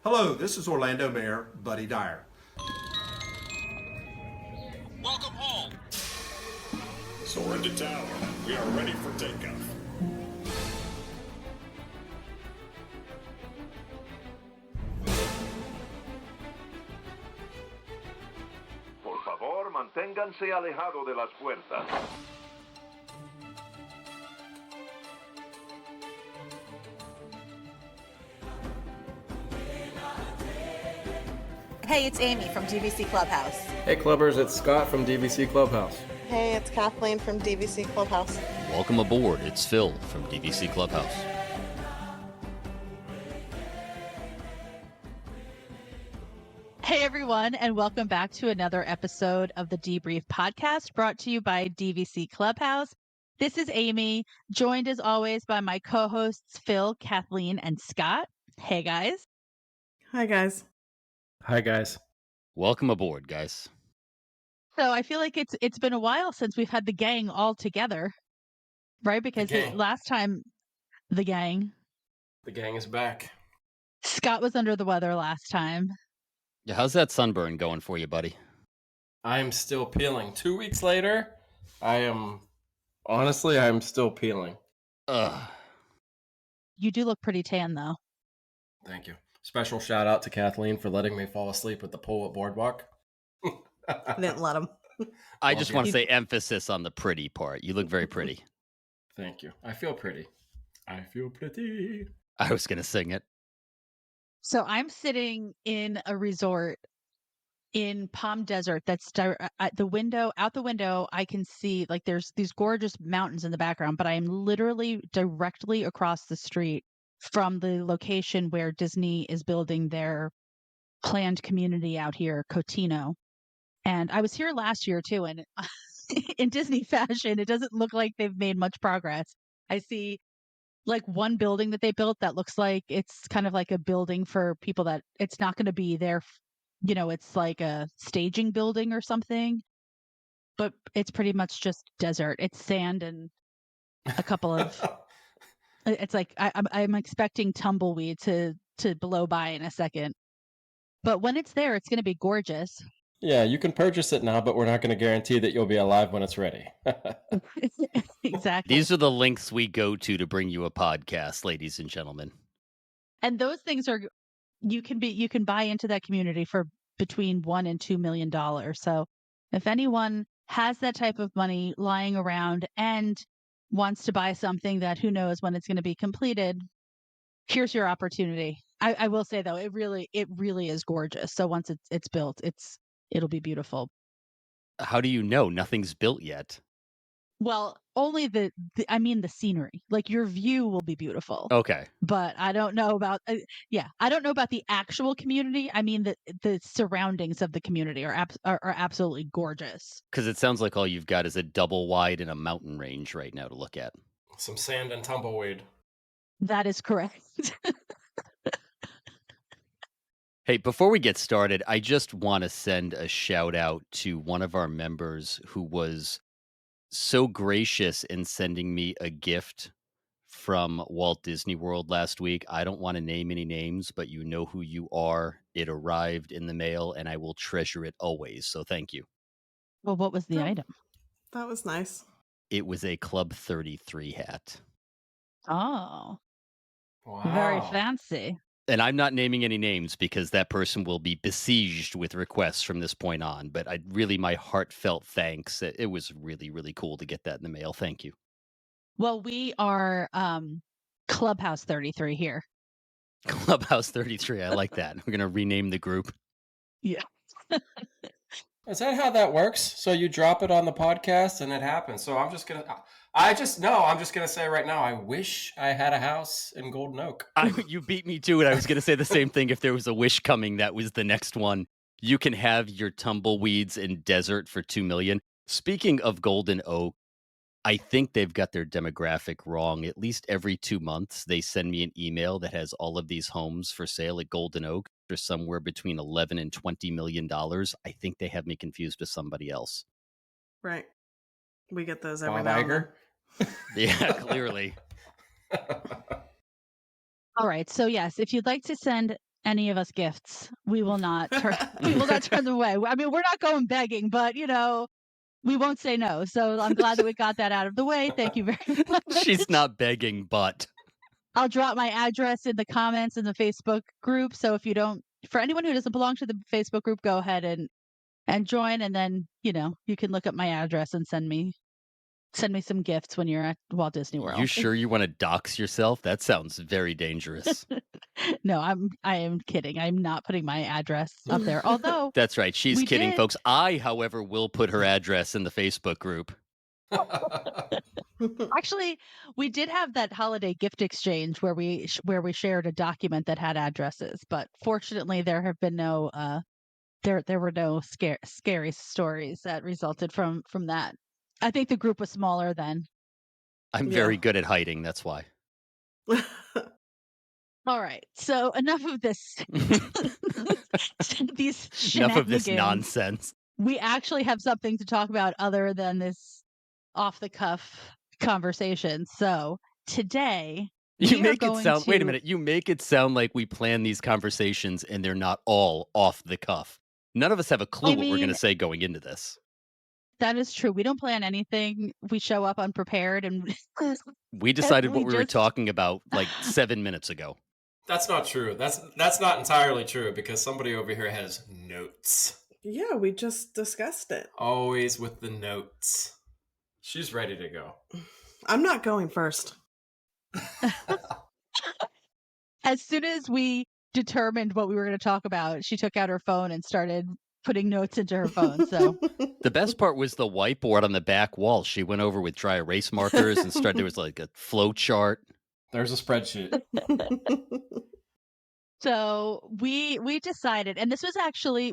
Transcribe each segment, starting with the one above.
Hello, this is Orlando Mayor Buddy Dyer. Welcome home. Soar into tower. We are ready for takeoff. Por favor, manténganse alejado de las puertas. Hey, it's Amy from DVC Clubhouse. Hey Clubbers, it's Scott from DVC Clubhouse. Hey, it's Kathleen from DVC Clubhouse. Welcome aboard. It's Phil from DVC Clubhouse. Hey everyone, and welcome back to another episode of the Debrief podcast brought to you by DVC Clubhouse. This is Amy, joined as always by my co-hosts Phil, Kathleen, and Scott. Hey guys. Hi, guys. Hi guys. Welcome aboard, guys. So I feel like it's been a while since we've had the gang all together, right? Because last time the gang is back. Scott was under the weather last time. Yeah, how's that sunburn going for you, buddy? I'm still peeling. 2 weeks later, I'm still peeling. Ugh. You do look pretty tan though. Thank you. Special shout out to Kathleen for letting me fall asleep at the pool at Boardwalk. I didn't let him. I just want to say emphasis on the pretty part. You look very pretty. Thank you. I feel pretty. I feel pretty. I was going to sing it. So I'm sitting in a resort in Palm Desert that's at the window. Out the window, I can see like there's these gorgeous mountains in the background, but I am literally directly across the street from the location where Disney is building their planned community out here, Cotino. And I was here last year too, and in Disney fashion, it doesn't look like they've made much progress. I see like one building that they built that looks like it's kind of like a building for people that it's not going to be there. It's like a staging building or something, but it's pretty much just desert. It's sand and a couple of, it's like, I'm expecting tumbleweed to blow by in a second, but when it's there, it's going to be gorgeous. Yeah, you can purchase it now, but we're not going to guarantee that you'll be alive when it's ready. Exactly. These are the lengths we go to bring you a podcast, ladies and gentlemen. And those things are, you can buy into that community for between $1 and $2 million. So if anyone has that type of money lying around and wants to buy something that who knows when it's going to be completed, here's your opportunity. I will say though, it really is gorgeous. So once it's built, it'll be beautiful. How do you know nothing's built yet? Well, only the scenery, like your view will be beautiful. Okay. But I don't know about, I don't know about the actual community. I mean, the surroundings of the community are absolutely gorgeous. Because it sounds like all you've got is a double wide and a mountain range right now to look at. Some sand and tumbleweed. That is correct. Hey, before we get started, I just want to send a shout out to one of our members who was so gracious in sending me a gift from Walt Disney World last week. I don't want to name any names, but you know who you are. It arrived in the mail and I will treasure it always. So thank you. Well, what was the item? That was nice. It was a Club 33 hat. Oh, Wow. very fancy. And I'm not naming any names because that person will be besieged with requests from this point on. But my heartfelt thanks. It was really, really cool to get that in the mail. Thank you. Well, we are Clubhouse 33 here. Clubhouse 33. I like that. We're going to rename the group. Yeah. Is that how that works? So you drop it on the podcast and it happens. So I'm just going to say right now, I wish I had a house in Golden Oak. You beat me to it. I was going to say the same thing. If there was a wish coming, that was the next one. You can have your tumbleweeds in desert for $2 million. Speaking of Golden Oak, I think they've got their demographic wrong. At least every 2 months, they send me an email that has all of these homes for sale at Golden Oak. They're somewhere between $11 and $20 million. I think they have me confused with somebody else. Right. We get those every Bob now and Iger? then. Yeah, clearly. All right. So yes, if you'd like to send any of us gifts. We will not turn we will not turn them away. I mean, we're not going begging, but we won't say no. So I'm glad that we got that out of the way. Thank you very much. She's not begging, but I'll drop my address in the comments in the Facebook group. So if you don't, for anyone who doesn't belong to the Facebook group, go ahead and join, and then you can look up my address and send me some gifts when you're at Walt Disney World. you sure you want to dox yourself? That sounds very dangerous. No, I am kidding. I'm not putting my address up there. Although That's right. She's We kidding, did. folks. I, however, will put her address in the Facebook group. actually we did have that holiday gift exchange where we shared a document that had addresses, but fortunately there have been no there were no scary stories that resulted from that. I think the group was smaller then. I'm Yeah. very good at hiding. That's why. All right. So enough of this these Enough of this shenanigans. nonsense. We actually have something to talk about other than this off the cuff conversation. So today You we are make it going sound. Wait a to- minute. You make it sound like we plan these conversations and they're not all off the cuff. None of us have a clue what we're going to mean- say going into this. That is true. We don't plan anything. We show up unprepared, and We decided we what we were just- talking about like 7 minutes ago. That's not true. That's not entirely true because somebody over here has notes. Yeah, we just discussed it. Always with the notes. She's ready to go. I'm not going first. as soon as we determined what we were going to talk about, she took out her phone and started putting notes into her phone. So The best part was the whiteboard on the back wall. She went over with dry erase markers and started. There was like a flow chart. There's a spreadsheet. So we decided, and this was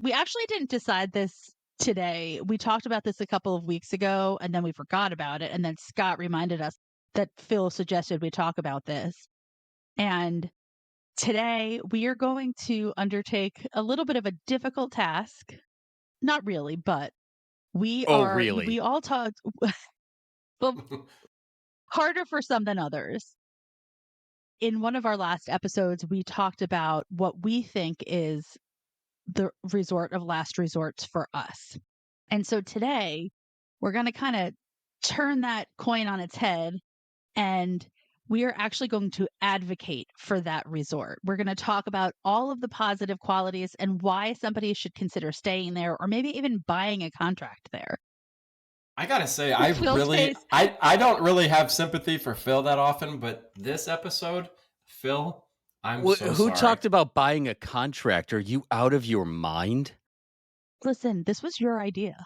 we actually didn't decide this today. We talked about this a couple of weeks ago, and then we forgot about it. And then Scott reminded us that Phil suggested we talk about this. And today we are going to undertake a little bit of a difficult task. Not really, but we Oh, are. really? We all talked. Well, harder for some than others. In one of our last episodes, we talked about what we think is the resort of last resorts for us. And so today, we're going to kind of turn that coin on its head, and we are actually going to advocate for that resort. We're going to talk about all of the positive qualities and why somebody should consider staying there or maybe even buying a contract there. I gotta say, Phil's face. I don't really have sympathy for Phil that often, but this episode, Phil, I'm so Who sorry. talked about buying a contract? Are you out of your mind? Listen, this was your idea.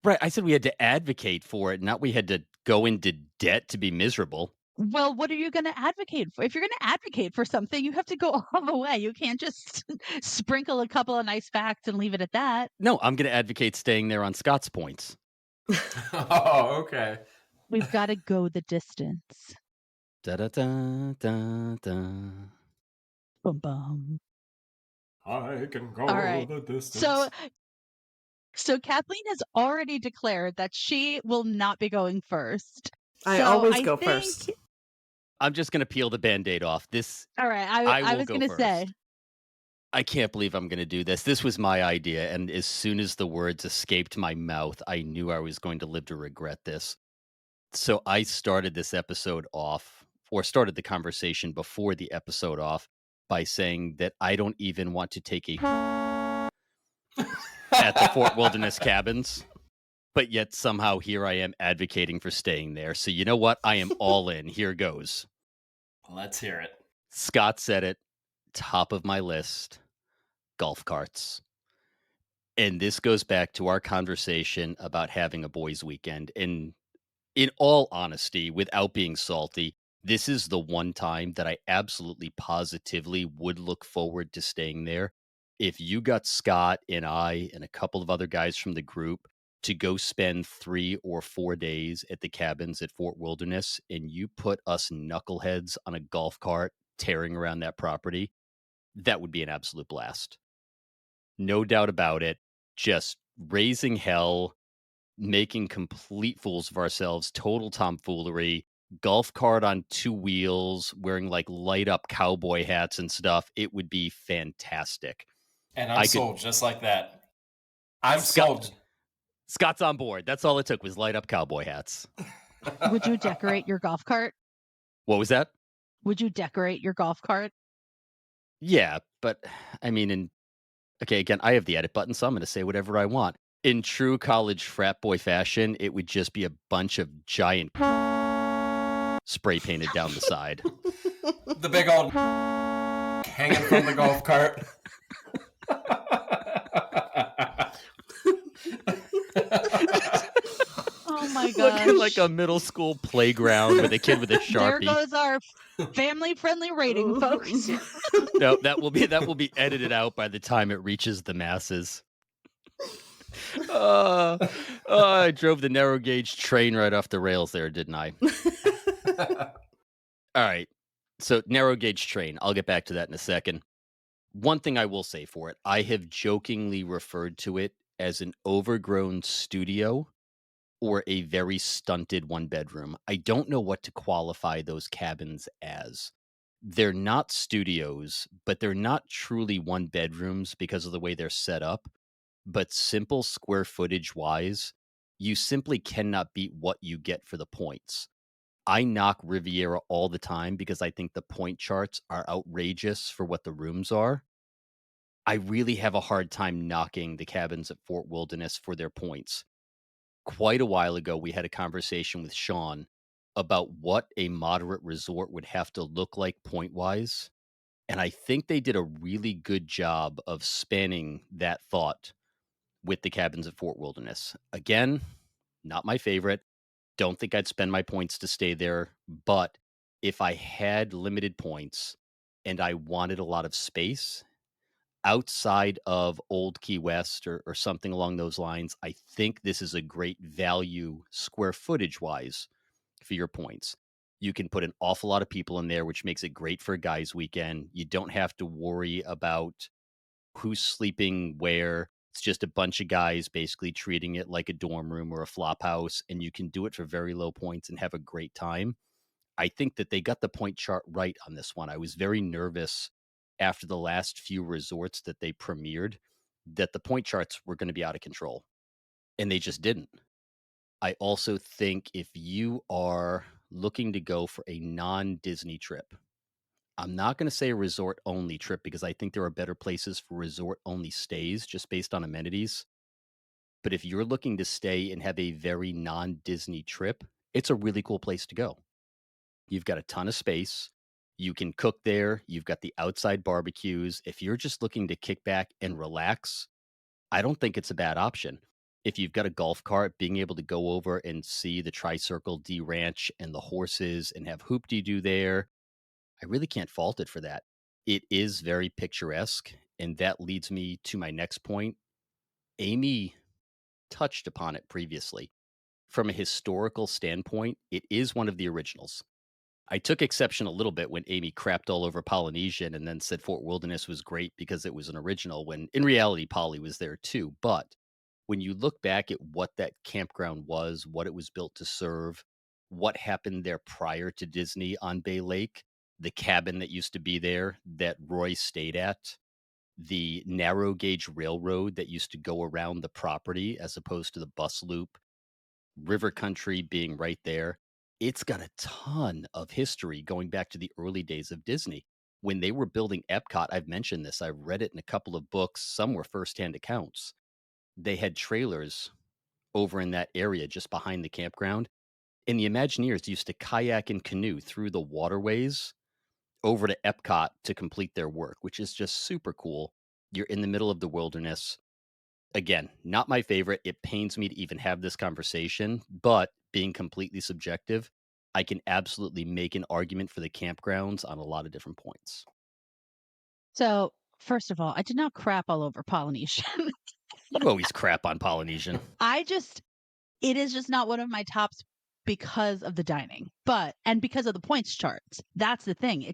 Right. I said we had to advocate for it, not we had to go into debt to be miserable. Well, what are you going to advocate for? If you're going to advocate for something, you have to go all the way. You can't just sprinkle a couple of nice facts and leave it at that. No, I'm going to advocate staying there on Scott's points. Oh, okay. We've got to go the distance. Da da da da da. Bum bum. I can go All right. the distance. So Kathleen has already declared that she will not be going first. I So always I go think- first. I'm just going to peel the Band-Aid off. All right, I I will was go going to say, first. I can't believe I'm going to do this. This was my idea, and as soon as the words escaped my mouth, I knew I was going to live to regret this. So I started this episode off, or started the conversation before the episode off, by saying that I don't even want to take a at the Fort Wilderness Cabins, but yet somehow here I am advocating for staying there. So you know what? I am all in. Here goes. Let's hear it. Scott said it, top of my list, golf carts. And this goes back to our conversation about having a boys' weekend. And in all honesty, without being salty, this is the one time that I absolutely positively would look forward to staying there. If you got Scott and I and a couple of other guys from the group to go spend 3 or 4 days at the cabins at Fort Wilderness, and you put us knuckleheads on a golf cart tearing around that property, that would be an absolute blast. No doubt about it. Just raising hell, making complete fools of ourselves, total tomfoolery, golf cart on two wheels, wearing like light up cowboy hats and stuff. It would be fantastic. And I'm I could sold just like that. I'm Scott, sold. Scott's on board. That's all it took was light up cowboy hats. Would you decorate your golf cart? What was that? Would you decorate your golf cart? Yeah, but I mean, okay, again, I have the edit button, so I'm going to say whatever I want. In true college frat boy fashion, it would just be a bunch of giant spray painted down the side. The big old hanging from the golf cart. Oh my gosh. Looking like a middle school playground with a kid with a There Sharpie. goes our family-friendly rating, folks. No, that will be edited out by the time it reaches the masses. I drove the narrow gauge train right off the rails there, didn't I? All right. So narrow gauge train. I'll get back to that in a second. One thing I will say for it, I have jokingly referred to it as an overgrown studio or a very stunted one bedroom. I don't know what to qualify those cabins as. They're not studios, but they're not truly one bedrooms because of the way they're set up. But simple square footage wise, you simply cannot beat what you get for the points. I knock Riviera all the time because I think the point charts are outrageous for what the rooms are. I really have a hard time knocking the cabins at Fort Wilderness for their points. Quite a while ago, we had a conversation with Sean about what a moderate resort would have to look like point wise. And I think they did a really good job of spanning that thought with the cabins at Fort Wilderness. Again, not my favorite. Don't think I'd spend my points to stay there. But if I had limited points and I wanted a lot of space outside of Old Key West or something along those lines, I think this is a great value square footage wise for your points. You can put an awful lot of people in there, which makes it great for a guy's weekend. You don't have to worry about who's sleeping where. It's just a bunch of guys basically treating it like a dorm room or a flop house, and you can do it for very low points and have a great time. I think that they got the point chart right on this one. I was very nervous after the last few resorts that they premiered that the point charts were going to be out of control, and they just didn't. I also think if you are looking to go for a non-Disney trip, I'm not going to say a resort only trip because I think there are better places for resort only stays just based on amenities. But if you're looking to stay and have a very non-Disney trip, it's a really cool place to go. You've got a ton of space. You can cook there. You've got the outside barbecues. If you're just looking to kick back and relax, I don't think it's a bad option. If you've got a golf cart, being able to go over and see the Tricircle D Ranch and the horses and have hoop-de-doo there, I really can't fault it for that. It is very picturesque, and that leads me to my next point. Amy touched upon it previously. From a historical standpoint, it is one of the originals. I took exception a little bit when Amy crapped all over Polynesian and then said Fort Wilderness was great because it was an original, when in reality, Poly was there too. But when you look back at what that campground was, what it was built to serve, what happened there prior to Disney on Bay Lake, the cabin that used to be there that Roy stayed at, the narrow gauge railroad that used to go around the property as opposed to the bus loop, river country being right there. It's got a ton of history going back to the early days of Disney. When they were building Epcot, I've mentioned this, I've read it in a couple of books, some were firsthand accounts. They had trailers over in that area just behind the campground, and the Imagineers used to kayak and canoe through the waterways over to Epcot to complete their work, which is just super cool. You're in the middle of the wilderness. Again, not my favorite. It pains me to even have this conversation, but being completely subjective, I can absolutely make an argument for the campgrounds on a lot of different points. So, first of all, I did not crap all over Polynesian. You always crap on Polynesian. It is just not one of my tops because of the dining, and because of the points charts. That's the thing.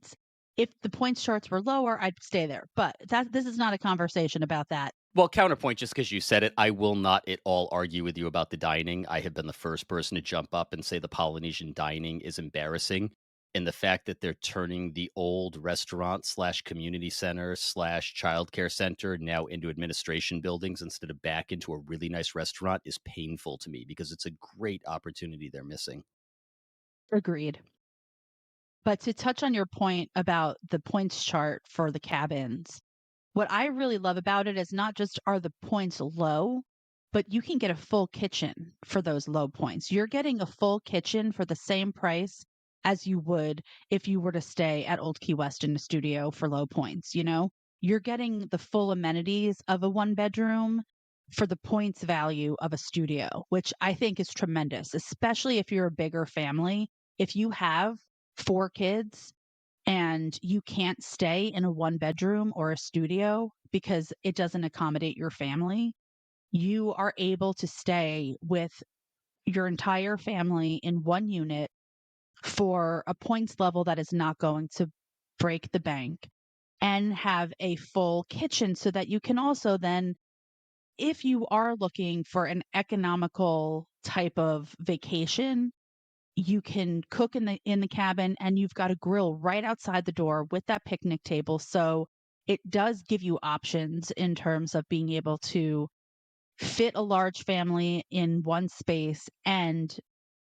If the points charts were lower, I'd stay there. But this is not a conversation about that. Well, counterpoint, just because you said it, I will not at all argue with you about the dining. I have been the first person to jump up and say the Polynesian dining is embarrassing. And the fact that they're turning the old restaurant slash community center slash childcare center now into administration buildings instead of back into a really nice restaurant is painful to me because it's a great opportunity they're missing. Agreed. But to touch on your point about the points chart for the cabins, what I really love about it is not just are the points low, but you can get a full kitchen for those low points. You're getting a full kitchen for the same price as you would if you were to stay at Old Key West in a studio for low points, you know? You're getting the full amenities of a one bedroom for the points value of a studio, which I think is tremendous, especially if you're a bigger family. If you have 4 kids and you can't stay in a one bedroom or a studio because it doesn't accommodate your family, you are able to stay with your entire family in one unit for a points level that is not going to break the bank and have a full kitchen so that you can also then, if you are looking for an economical type of vacation, you can cook in the cabin and you've got a grill right outside the door with that picnic table. So it does give you options in terms of being able to fit a large family in one space and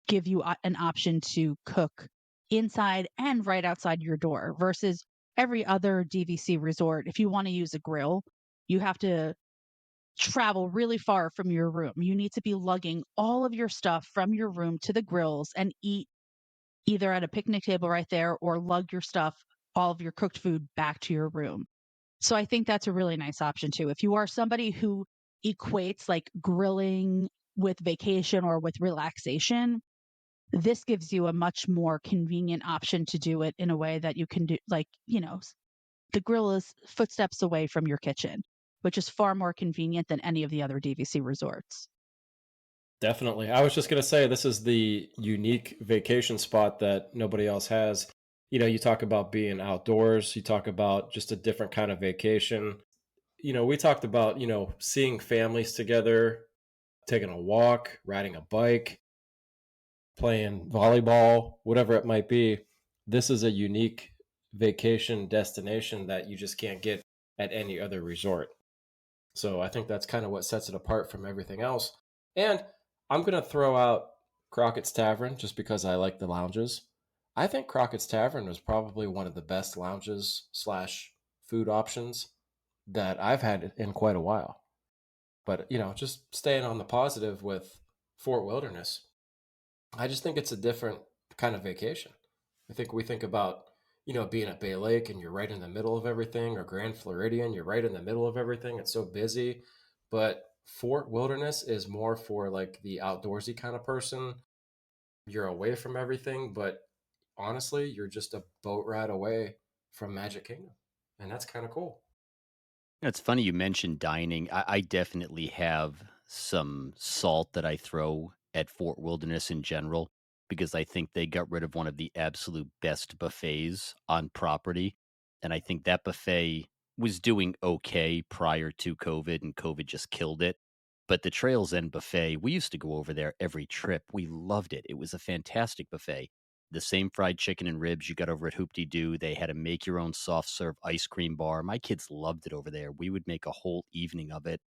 give you an option to cook inside and right outside your door versus every other DVC resort. If you want to use a grill, you have to travel really far from your room. You need to be lugging all of your stuff from your room to the grills and eat either at a picnic table right there or lug your stuff, all of your cooked food back to your room. So I think that's a really nice option too. If you are somebody who equates like grilling with vacation or with relaxation, this gives you a much more convenient option to do it in a way that you can do, like, the grill is footsteps away from your kitchen, which is far more convenient than any of the other DVC resorts. Definitely. I was just going to say this is the unique vacation spot that nobody else has. You talk about being outdoors, you talk about just a different kind of vacation. We talked about, seeing families together, taking a walk, riding a bike, playing volleyball, whatever it might be. This is a unique vacation destination that you just can't get at any other resort. So I think that's kind of what sets it apart from everything else. And I'm going to throw out Crockett's Tavern just because I like the lounges. I think Crockett's Tavern was probably one of the best lounges slash food options that I've had in quite a while. But, just staying on the positive with Fort Wilderness, I just think it's a different kind of vacation. I think we think about, being at Bay Lake and you're right in the middle of everything, or Grand Floridian, you're right in the middle of everything. It's so busy. But Fort Wilderness is more for like the outdoorsy kind of person. You're away from everything, but honestly, you're just a boat ride away from Magic Kingdom. And that's kind of cool. It's funny you mentioned dining. I definitely have some salt that I throw at Fort Wilderness in general because I think they got rid of one of the absolute best buffets on property. And I think that buffet was doing okay prior to COVID, and COVID just killed it. But the Trails End buffet, we used to go over there every trip. We loved it. It was a fantastic buffet. The same fried chicken and ribs you got over at Hoop Doo. They had a make your own soft serve ice cream bar. My kids loved it over there. We would make a whole evening of it.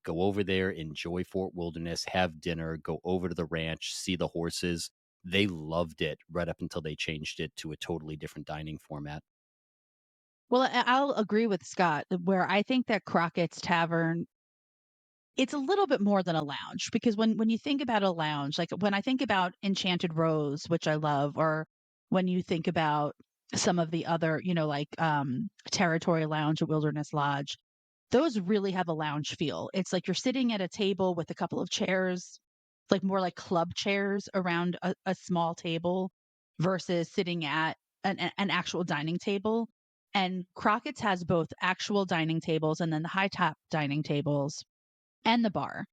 Go over there, enjoy Fort Wilderness, have dinner, go over to the ranch, see the horses. They loved it right up until they changed it to a totally different dining format. Well, I'll agree with Scott where I think that Crockett's Tavern, it's a little bit more than a lounge because when you think about a lounge, like when I think about Enchanted Rose, which I love, or when you think about some of the other, like Territory Lounge at Wilderness Lodge, those really have a lounge feel. It's like you're sitting at a table with a couple of chairs, like more like club chairs around a small table versus sitting at an actual dining table. And Crockett's has both actual dining tables and then the high top dining tables and the bar.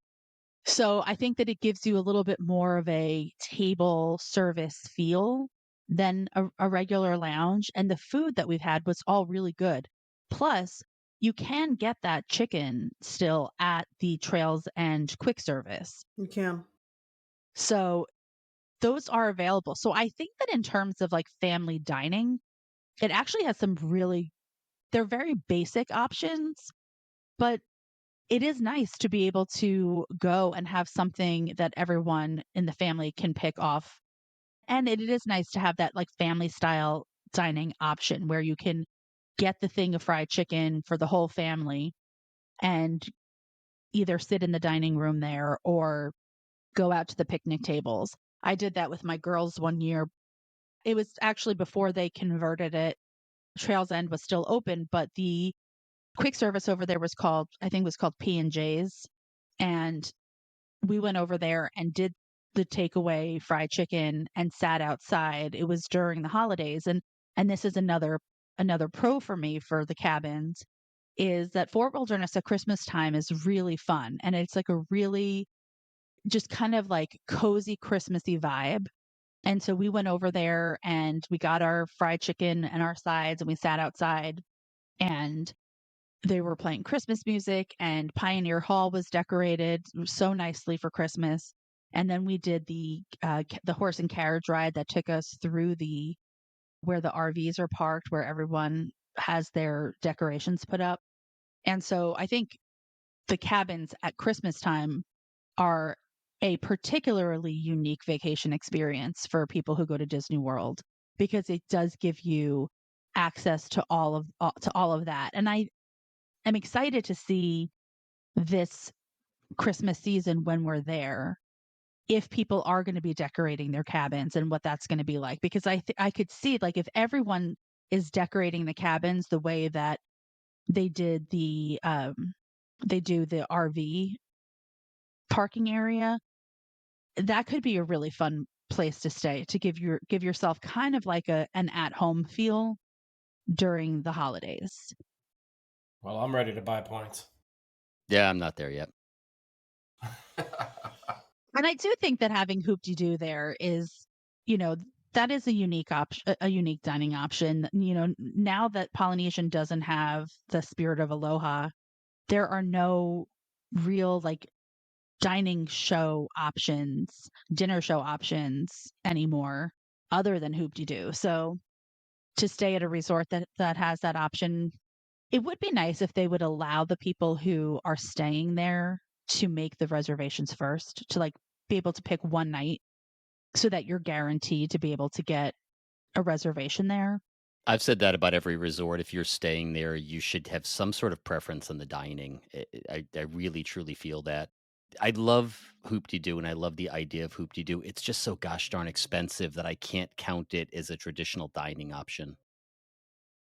So I think that it gives you a little bit more of a table service feel than a regular lounge. And the food that we've had was all really good. Plus, you can get that chicken still at the Trails End quick service. You can. So those are available. So I think that in terms of like family dining, it actually has some really, they're very basic options, but it is nice to be able to go and have something that everyone in the family can pick off. And it is nice to have that like family style dining option where you can get the thing of fried chicken for the whole family and either sit in the dining room there or go out to the picnic tables. I did that with my girls one year. It was actually before they converted it. Trails End was still open, but the quick service over there was called, I think it was called P&J's. And we went over there and did the takeaway fried chicken and sat outside. It was during the holidays. And this is another pro for me for the cabins is that Fort Wilderness at Christmas time is really fun. And it's like a really just kind of like cozy Christmassy vibe. And so we went over there and we got our fried chicken and our sides and we sat outside and they were playing Christmas music and Pioneer Hall was decorated so nicely for Christmas. And then we did the horse and carriage ride that took us through the where the RVs are parked, where everyone has their decorations put up. And so I think the cabins at Christmas time are a particularly unique vacation experience for people who go to Disney World because it does give you access to all of that. And I am excited to see this Christmas season when we're there if people are going to be decorating their cabins and what that's going to be like because I could see like if everyone is decorating the cabins the way that they did they do the RV parking area, that could be a really fun place to stay to give yourself kind of like an at-home feel during the holidays. Well, I'm ready to buy points. Yeah, I'm not there yet. And I do think that having Hoop-de-Doo there is, you know, that is a unique option, a unique dining option. You know, now that Polynesian doesn't have the Spirit of Aloha, there are no real like dining show options, dinner show options anymore other than Hoop-de-Doo. So to stay at a resort that has that option, it would be nice if they would allow the people who are staying there to make the reservations first, to like be able to pick one night so that you're guaranteed to be able to get a reservation there. I've said that about every resort. If you're staying there, you should have some sort of preference on the dining. I really truly feel that. I love Hoop-de-Doo and I love the idea of Hoop-de-Doo. It's just so gosh darn expensive that I can't count it as a traditional dining option.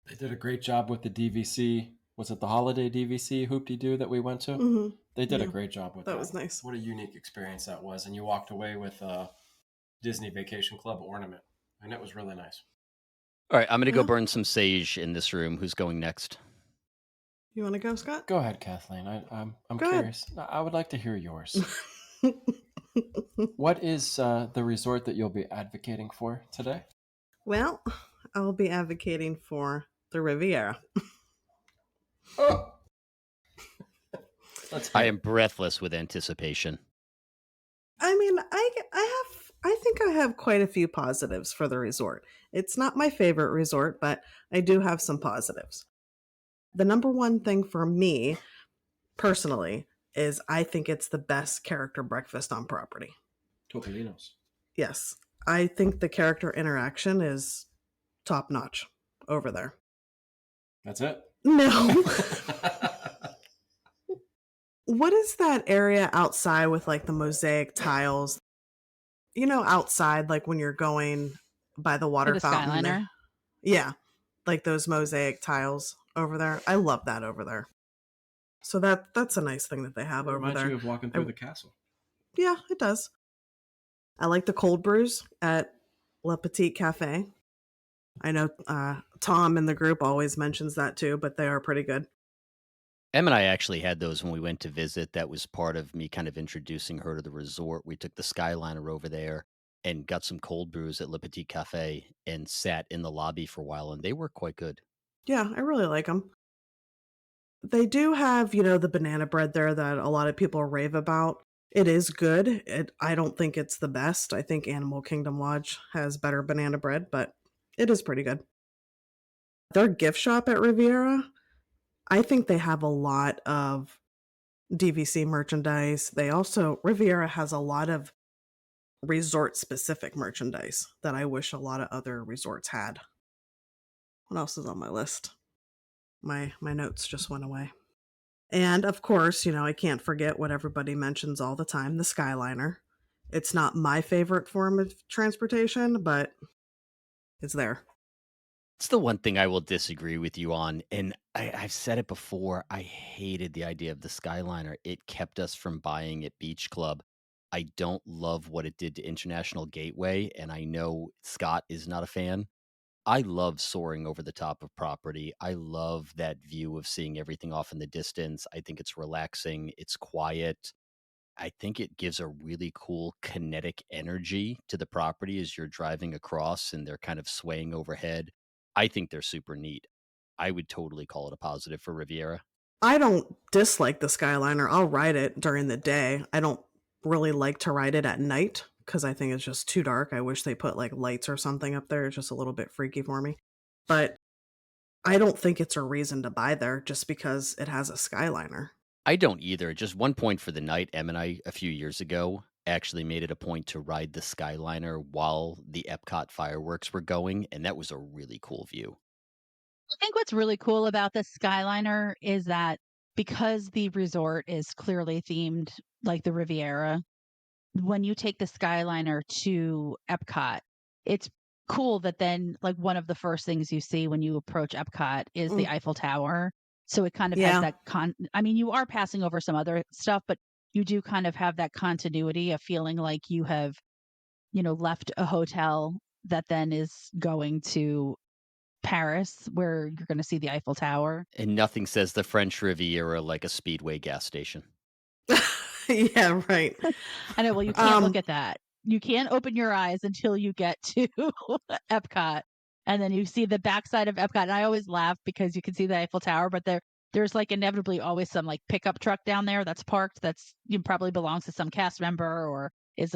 They did a great job with the DVC. Was it the holiday DVC Hoop-de-Doo that we went to? Hmm. They did a Yeah, great job with that was nice. What a unique experience that was. And you walked away with a Disney Vacation Club ornament. And it was really nice. All right, I'm going to go Yeah. burn some sage in this room. Who's going next? You want to go, Scott? Go ahead, Kathleen. I'm Go ahead. curious. I would like to hear yours. What is the resort that you'll be advocating for today? Well, I'll be advocating for the Riviera. Oh! Let's I hear am breathless with anticipation. I mean, I think I have quite a few positives for the resort. It's not my favorite resort, but I do have some positives. The number one thing for me personally is I think it's the best character breakfast on property. Topolinos. Yes, I think the character interaction is top notch over there. That's it? No. What is that area outside with like the mosaic tiles? You know, outside, like when you're going by the water For the fountain. Skyliner. Yeah, like those mosaic tiles over there. I love that over there. So that's a nice thing that they have over Reminds there. you of walking through the castle. Yeah, it does. I like the cold brews at Le Petit Cafe. I know Tom in the group always mentions that too, but they are pretty good. Em and I actually had those when we went to visit. That was part of me kind of introducing her to the resort. We took the Skyliner over there and got some cold brews at Le Petit Cafe and sat in the lobby for a while, and they were quite good. Yeah, I really like them. They do have, the banana bread there that a lot of people rave about. It is good. I don't think it's the best. I think Animal Kingdom Lodge has better banana bread, but it is pretty good. Their gift shop at Riviera, I think they have a lot of DVC merchandise. Riviera has a lot of resort specific merchandise that I wish a lot of other resorts had. What else is on my list? My notes just went away. And of course, I can't forget what everybody mentions all the time, the Skyliner. It's not my favorite form of transportation, but it's there. It's the one thing I will disagree with you on, and I've said it before. I hated the idea of the Skyliner. It kept us from buying at Beach Club. I don't love what it did to International Gateway, and I know Scott is not a fan. I love soaring over the top of property. I love that view of seeing everything off in the distance. I think it's relaxing. It's quiet. I think it gives a really cool kinetic energy to the property as you're driving across and they're kind of swaying overhead. I think they're super neat. I would totally call it a positive for Riviera. I don't dislike the Skyliner. I'll ride it during the day. I don't really like to ride it at night because I think it's just too dark. I wish they put like lights or something up there. It's just a little bit freaky for me. But I don't think it's a reason to buy there just because it has a Skyliner. I don't either. Just one point for the night. Em and I, a few years ago, actually made it a point to ride the Skyliner while the Epcot fireworks were going, and that was a really cool view. I think what's really cool about the Skyliner is that because the resort is clearly themed like the Riviera, when you take the Skyliner to Epcot, it's cool that then like one of the first things you see when you approach Epcot is the Mm, Eiffel Tower. So it kind of has yeah. that I mean, you are passing over some other stuff, but you do kind of have that continuity of feeling like you have, left a hotel that then is going to Paris where you're going to see the Eiffel Tower. And nothing says the French Riviera like a Speedway gas station. Yeah, right. I know, well, you can't look Um, at that. You can't open your eyes until you get to Epcot, and then you see the backside of Epcot. And I always laugh because you can see the Eiffel Tower, but there's like inevitably always some like pickup truck down there that's parked that's probably belongs to some cast member or is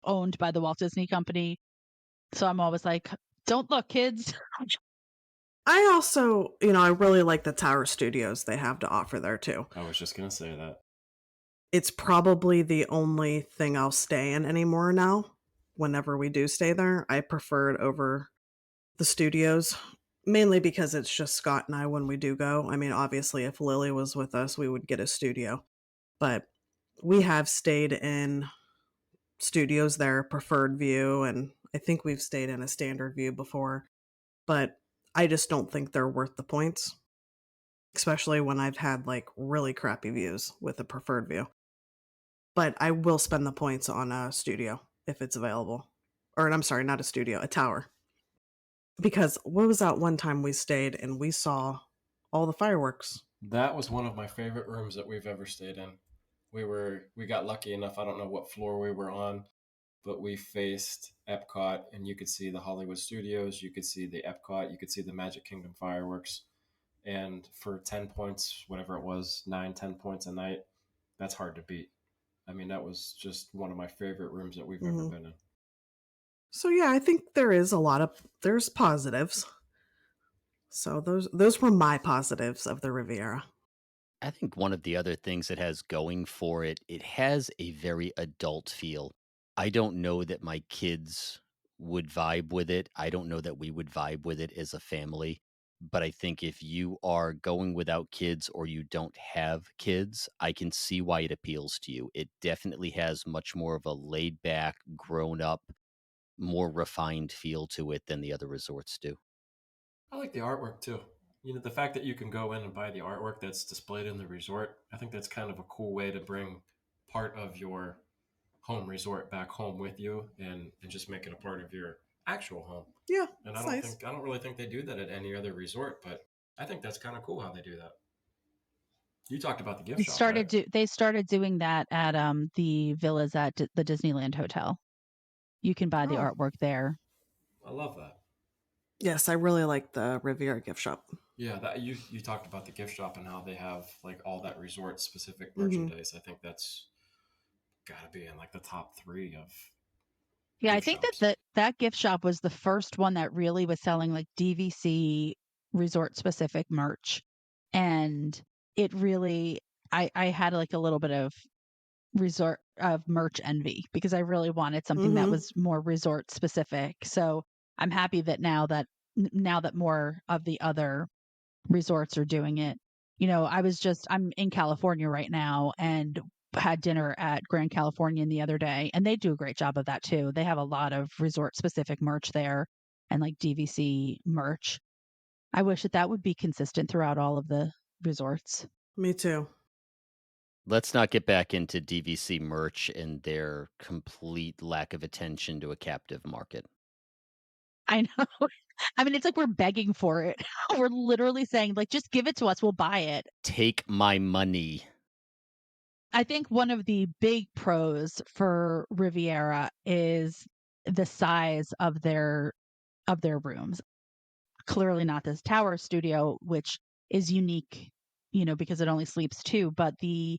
owned by the Walt Disney Company. So I'm always like, don't look, kids. I also, I really like the Tower Studios they have to offer there too. I was just gonna say that. It's probably the only thing I'll stay in anymore now. Whenever we do stay there, I prefer it over the studios, mainly because it's just Scott and I when we do go. I mean, obviously, if Lily was with us, we would get a studio, but we have stayed in studios there, preferred view, and I think we've stayed in a standard view before, but I just don't think they're worth the points, especially when I've had like really crappy views with a preferred view. But I will spend the points on a studio if it's available. Or I'm sorry, not a studio, a tower. Because what was that one time we stayed and we saw all the fireworks? That was one of my favorite rooms that we've ever stayed in. We got lucky enough. I don't know what floor we were on, but we faced Epcot, and you could see the Hollywood Studios, you could see the Epcot, you could see the Magic Kingdom fireworks. And for 10 points, whatever it was, 9, 10 points a night, that's hard to beat. I mean, that was just one of my favorite rooms that we've ever Mhm. been in. So yeah, I think there's positives. So those were my positives of the Riviera. I think one of the other things it has going for it, it has a very adult feel. I don't know that my kids would vibe with it. I don't know that we would vibe with it as a family. But I think if you are going without kids or you don't have kids, I can see why it appeals to you. It definitely has much more of a laid back, grown up, more refined feel to it than the other resorts do. I like the artwork too. You know, the fact that you can go in and buy the artwork that's displayed in the resort, I think that's kind of a cool way to bring part of your home resort back home with you and just make it a part of your actual home. Yeah, And it's nice. I don't really think they do that at any other resort, but I think that's kind of cool how they do that. You talked about the gift shop, right? They started doing that at the villas at the Disneyland Hotel. You can buy the Oh, artwork there. I love that. Yes, I really like the Riviera gift shop. Yeah, that you talked about the gift shop and how they have like all that resort specific Hmm. merchandise. I think that's got to be in like the top 3 of Yeah, I gift think that shops. that gift shop was the first one that really was selling like DVC resort specific merch. And it really I had like a little bit of resort of merch envy because I really wanted something that Hmm. was more resort specific. So I'm happy that now that more of the other resorts are doing it. I'm in California right now and had dinner at Grand Californian the other day, and they do a great job of that too. They have a lot of resort specific merch there and like DVC merch. I wish that would be consistent throughout all of the resorts. Me too. Let's not get back into DVC merch and their complete lack of attention to a captive market. I know. I mean, it's like we're begging for it. We're literally saying, like, just give it to us. We'll buy it. Take my money. I think one of the big pros for Riviera is the size of their rooms. Clearly not this tower studio, which is unique, because it only sleeps two, but the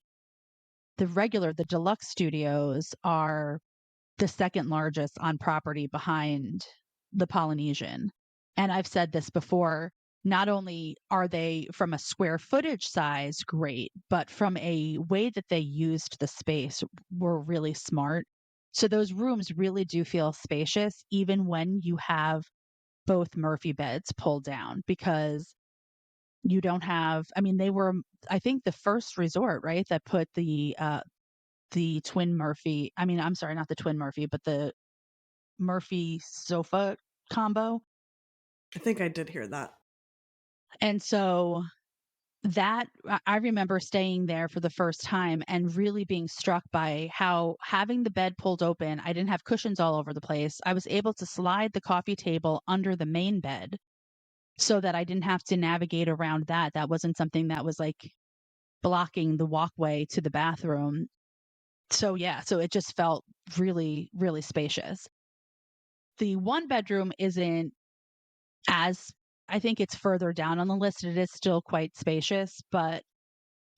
deluxe studios are the second largest on property behind the Polynesian. And I've said this before, not only are they from a square footage size great, but from a way that they used the space were really smart. So those rooms really do feel spacious, even when you have both Murphy beds pulled down, because you don't have, I mean, they were, I think, the first resort, right, that put the twin Murphy, I mean, I'm sorry, not the twin Murphy, but the Murphy sofa combo. I think I did hear that. And so that I remember staying there for the first time and really being struck by how having the bed pulled open, I didn't have cushions all over the place. I was able to slide the coffee table under the main bed so that I didn't have to navigate around that. That wasn't something that was like blocking the walkway to the bathroom. So yeah, so it just felt really, really spacious. The one bedroom isn't as, I think it's further down on the list. It is still quite spacious, but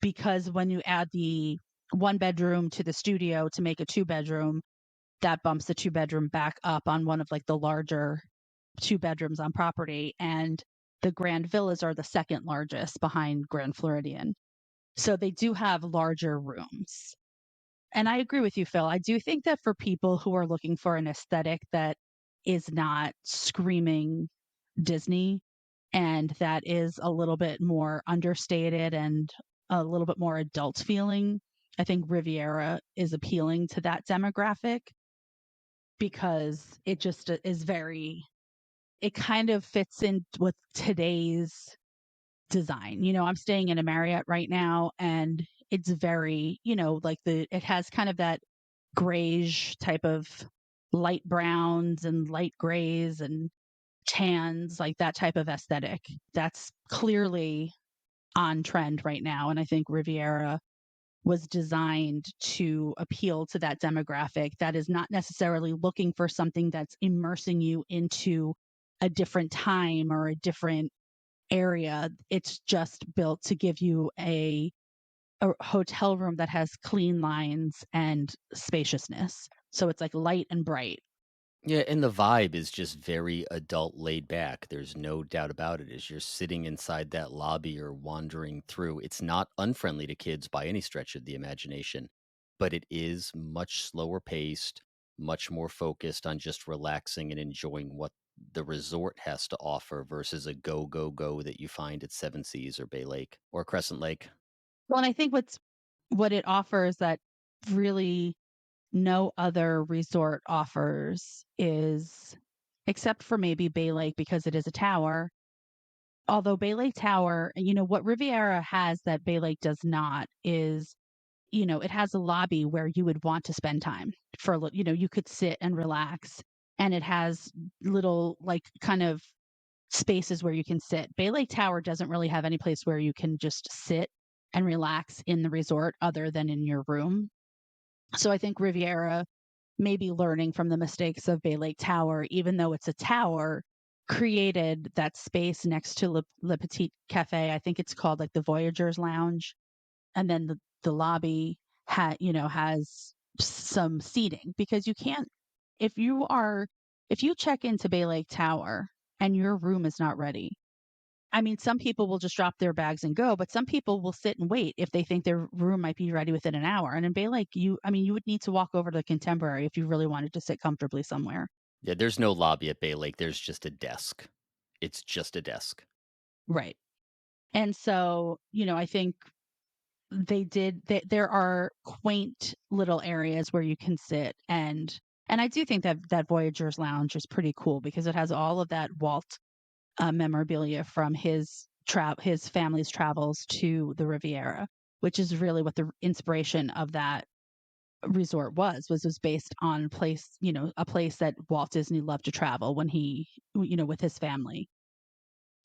because when you add the one bedroom to the studio to make a two bedroom, that bumps the two bedroom back up on one of like the larger two bedrooms on property. And the Grand Villas are the second largest behind Grand Floridian. So they do have larger rooms. And I agree with you, Phil. I do think that for people who are looking for an aesthetic that is not screaming Disney and that is a little bit more understated and a little bit more adult feeling, I think Riviera is appealing to that demographic because it just is it kind of fits in with today's design. I'm staying in a Marriott right now and it's very, like it has kind of that grayish type of light browns and light grays and tans, like that type of aesthetic. That's clearly on trend right now. And I think Riviera was designed to appeal to that demographic that is not necessarily looking for something that's immersing you into a different time or a different area. It's just built to give you a hotel room that has clean lines and spaciousness. So it's like light and bright. Yeah, and the vibe is just very adult laid back. There's no doubt about it. As you're sitting inside that lobby or wandering through, it's not unfriendly to kids by any stretch of the imagination, but it is much slower paced, much more focused on just relaxing and enjoying what the resort has to offer versus a go, go, go that you find at Seven Seas or Bay Lake or Crescent Lake. Well, and I think what it offers that really no other resort offers is, except for maybe Bay Lake because it is a tower. Although Bay Lake Tower, what Riviera has that Bay Lake does not is, it has a lobby where you would want to spend time for a little, you could sit and relax. And it has little, like, kind of spaces where you can sit. Bay Lake Tower doesn't really have any place where you can just sit and relax in the resort other than in your room. So I think Riviera may be learning from the mistakes of Bay Lake Tower, even though it's a tower, created that space next to Le Petit Cafe. I think it's called like the Voyagers Lounge, and then the lobby has some seating, because you can't, if you are if you check into Bay Lake Tower and your room is not ready. I mean, some people will just drop their bags and go, but some people will sit and wait if they think their room might be ready within an hour. And in Bay Lake, you would need to walk over to the Contemporary if you really wanted to sit comfortably somewhere. Yeah, there's no lobby at Bay Lake. There's just a desk. It's just a desk. Right. And so, I think there are quaint little areas where you can sit, and I do think that Voyagers Lounge is pretty cool because it has all of that Walt memorabilia from his family's travels to the Riviera, which is really what the inspiration of that resort was based on a place that Walt Disney loved to travel when he, with his family.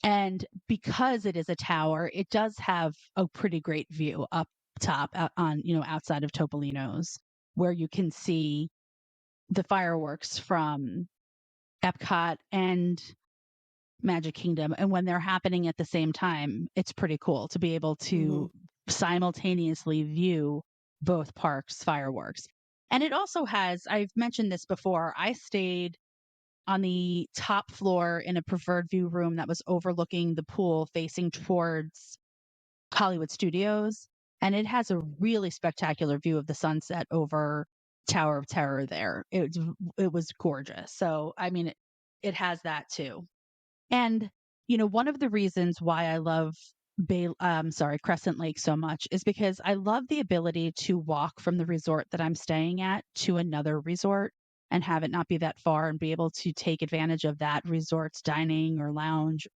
And because it is a tower, it does have a pretty great view up top out on, outside of Topolino's, where you can see the fireworks from Epcot and Magic Kingdom. And when they're happening at the same time, it's pretty cool to be able to simultaneously view both parks' fireworks. And it also has, I've mentioned this before, I stayed on the top floor in a preferred view room that was overlooking the pool facing towards Hollywood Studios. And it has a really spectacular view of the sunset over Tower of Terror there. It was gorgeous. So, I mean, it has that too. And, one of the reasons why I love Crescent Lake so much is because I love the ability to walk from the resort that I'm staying at to another resort and have it not be that far and be able to take advantage of that resort's dining or lounge.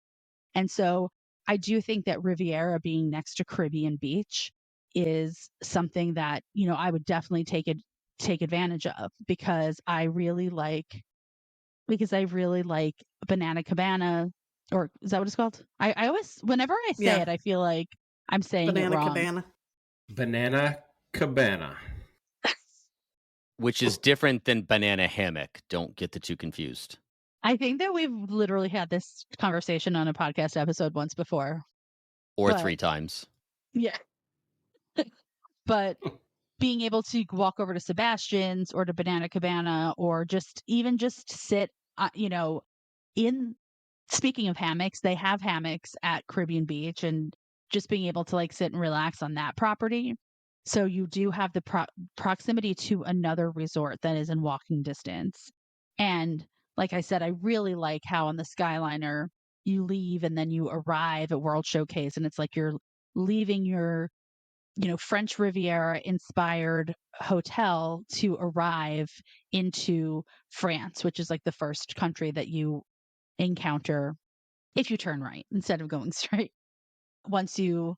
And so I do think that Riviera being next to Caribbean Beach is something that, I would definitely take advantage of because I really like Banana Cabana, or is that what it's called? I always, whenever I say it, I feel like I'm saying Banana it wrong. Cabana. Banana Cabana. Which is different than banana hammock. Don't get the two confused. I think that we've literally had this conversation on a podcast episode once before. Or But- 3 times. Yeah. But being able to walk over to Sebastian's or to Banana Cabana, or just sit, in, speaking of hammocks, they have hammocks at Caribbean Beach, and just being able to sit and relax on that property. So you do have the proximity to another resort that is in walking distance. And like I said, I really like how on the Skyliner you leave and then you arrive at World Showcase, and it's like you're leaving your French Riviera inspired hotel to arrive into France, which is like the first country that you encounter if you turn right instead of going straight once you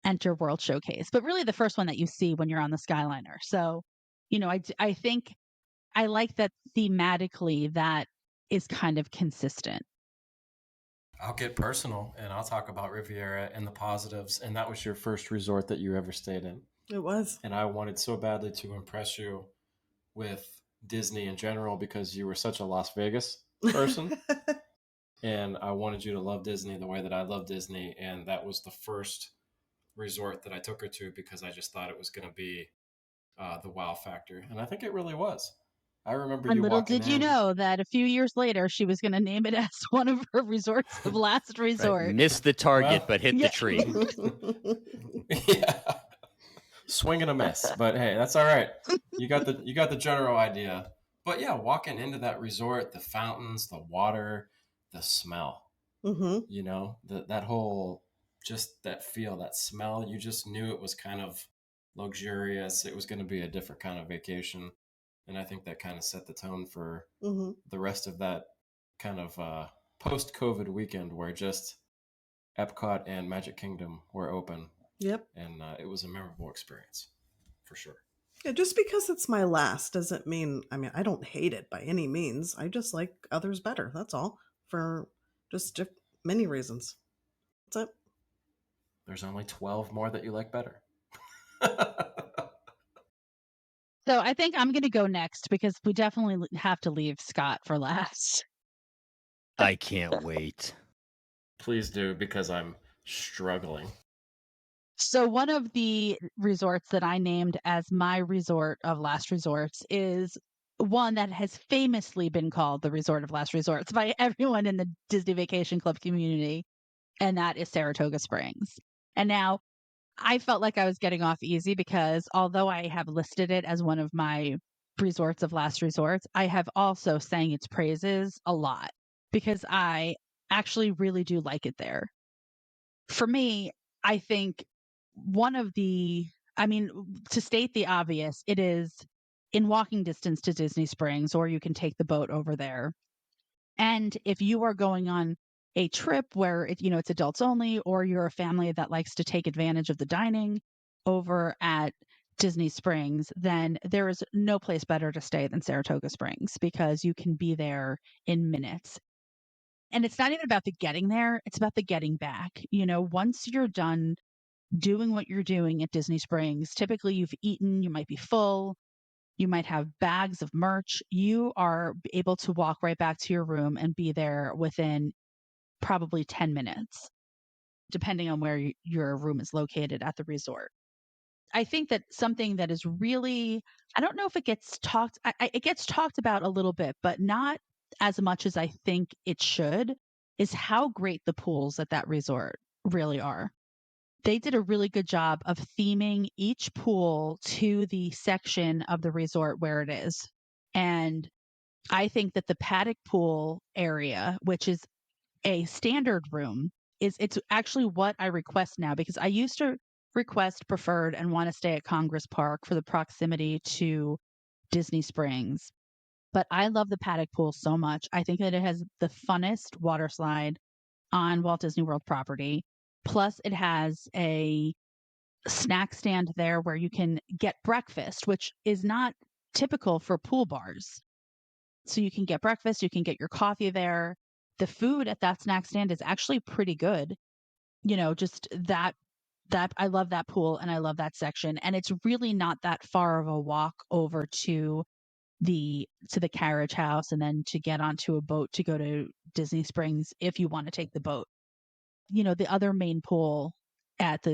enter World Showcase. But really the first one that you see when you're on the Skyliner. So, I think I like that thematically that is kind of consistent. I'll get personal and I'll talk about Riviera and the positives. And that was your first resort that you ever stayed in. It was. And I wanted so badly to impress you with Disney in general because you were such a Las Vegas person. And I wanted you to love Disney the way that I love Disney. And that was the first resort that I took her to because I just thought it was going to be the wow factor. And I think it really was. I remember And you little walking did you in. know that a few years later she was going to name it as one of her resorts of last resort. Right. Missed the target, Well, but hit the tree. Yeah, swing and a miss, but hey, that's all right. You got the general idea. But yeah, walking into that resort, the fountains, the water, the smell, that whole, just that feel, that smell, you just knew it was kind of luxurious. It was going to be a different kind of vacation. And I think that kind of set the tone for the rest of that kind of post-COVID weekend where just Epcot and Magic Kingdom were open. Yep. And it was a memorable experience, for sure. Yeah, just because it's my last doesn't mean, I don't hate it by any means. I just like others better. That's all. For just many reasons. That's it. There's only 12 more that you like better. So I think I'm going to go next because we definitely have to leave Scott for last. I can't wait. Please do, because I'm struggling. So one of the resorts that I named as my resort of last resorts is one that has famously been called the resort of last resorts by everyone in the Disney Vacation Club community, and that is Saratoga Springs. And now I felt like I was getting off easy because although I have listed it as one of my resorts of last resorts, I have also sang its praises a lot because I actually really do like it there. For me, I think one of the, I mean, to state the obvious, it is in walking distance to Disney Springs, or you can take the boat over there. And if you are going on a trip where it's adults only, or you're a family that likes to take advantage of the dining over at Disney Springs, then there is no place better to stay than Saratoga Springs because you can be there in minutes. And it's not even about the getting there, it's about the getting back. Once you're done doing what you're doing at Disney Springs, typically you've eaten, you might be full, you might have bags of merch. You are able to walk right back to your room and be there within probably 10 minutes, depending on where your room is located at the resort. I think that something that is really, I don't know if it gets it gets talked about a little bit, but not as much as I think it should, is how great the pools at that resort really are. They did a really good job of theming each pool to the section of the resort where it is. And I think that the paddock pool area, which is a standard room, it's actually what I request now because I used to request preferred and want to stay at Congress Park for the proximity to Disney Springs. But I love the paddock pool so much. I think that it has the funnest water slide on Walt Disney World property. Plus, it has a snack stand there where you can get breakfast, which is not typical for pool bars. So you can get breakfast, you can get your coffee there. The food at that snack stand is actually pretty good. Just that I love that pool and I love that section. And it's really not that far of a walk over to the carriage house and then to get onto a boat to go to Disney Springs if you want to take the boat. The other main pool at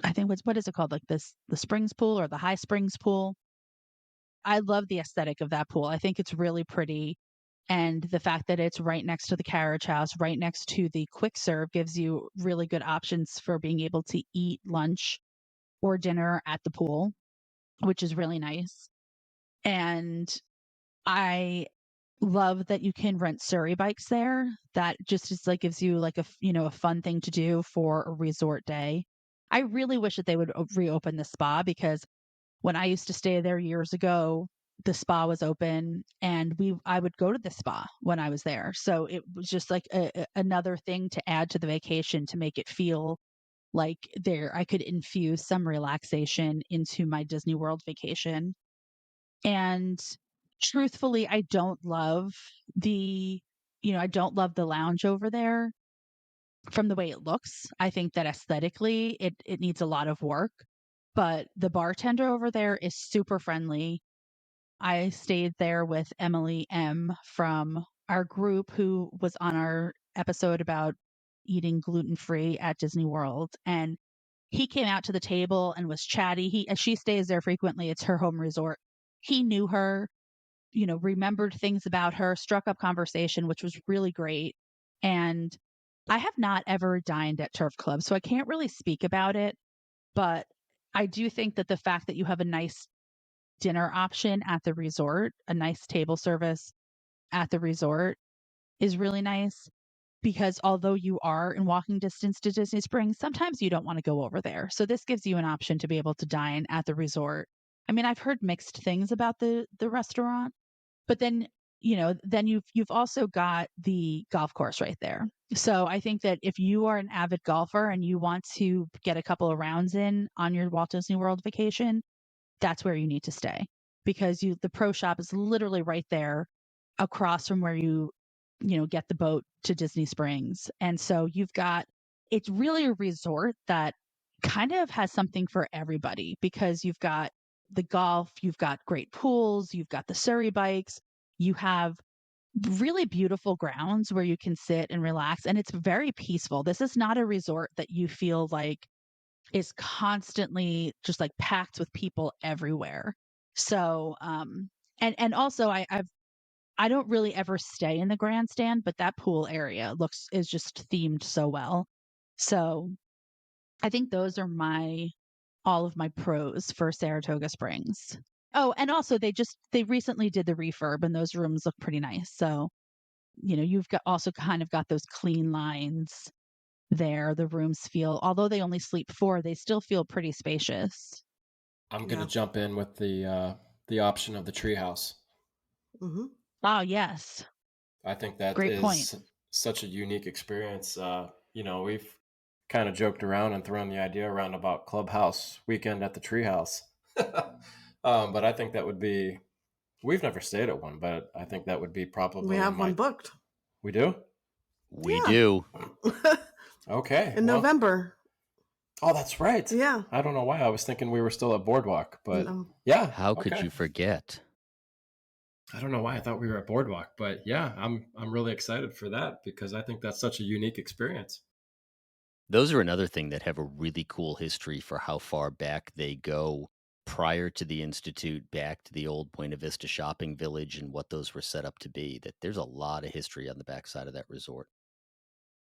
I think what is it called? Like the Springs pool or the High Springs pool. I love the aesthetic of that pool. I think it's really pretty. And the fact that it's right next to the carriage house, right next to the quick serve gives you really good options for being able to eat lunch or dinner at the pool, which is really nice. And I love that you can rent Surrey bikes there. That just is like gives you like a fun thing to do for a resort day. I really wish that they would reopen the spa because when I used to stay there years ago, the spa was open and I would go to the spa when I was there. So it was just like another thing to add to the vacation to make it feel like I could infuse some relaxation into my Disney World vacation. And truthfully, I don't love the lounge over there from the way it looks. I think that aesthetically it needs a lot of work, but the bartender over there is super friendly. I stayed there with Emily M from our group who was on our episode about eating gluten-free at Disney World, and he came out to the table and was chatty. She stays there frequently. It's her home resort. He knew her, remembered things about her, struck up conversation, which was really great. And I have not ever dined at Turf Club, so I can't really speak about it. But I do think that the fact that you have a nice dinner option at the resort, a nice table service at the resort is really nice because although you are in walking distance to Disney Springs, sometimes you don't want to go over there. So this gives you an option to be able to dine at the resort. I mean, I've heard mixed things about the restaurant, but then then you've also got the golf course right there. So I think that if you are an avid golfer and you want to get a couple of rounds in on your Walt Disney World vacation, that's where you need to stay because the pro shop is literally right there across from where you get the boat to Disney Springs. And so it's really a resort that kind of has something for everybody because you've got the golf, you've got great pools, you've got the Surrey bikes, you have really beautiful grounds where you can sit and relax, and it's very peaceful. This is not a resort that you feel like is constantly just like packed with people everywhere. So, and also I don't really ever stay in the grandstand, but that pool area is just themed so well. So I think those are all of my pros for Saratoga Springs. Oh, and also they recently did the refurb and those rooms look pretty nice. So, you've got also kind of got those clean lines there. The rooms feel, although they only sleep 4, they still feel pretty spacious. I'm gonna Yeah. jump in with the option of the treehouse. Hmm. Oh, yes. I think that Great point. is such a unique experience. We've kind of joked around and thrown the idea around about clubhouse weekend at the treehouse. But I think that would be. We've never stayed at one, but I think that would be probably We have one booked. We do? We Yeah. do. Okay. In November. Oh, that's right. Yeah. I don't know why. I was thinking we were still at Boardwalk, but No. yeah. How could okay. you forget? I don't know why I thought we were at Boardwalk, but yeah, I'm really excited for that because I think that's such a unique experience. Those are another thing that have a really cool history for how far back they go prior to the Institute, back to the old Buena Vista shopping village and what those were set up to be. That there's a lot of history on the backside of that resort.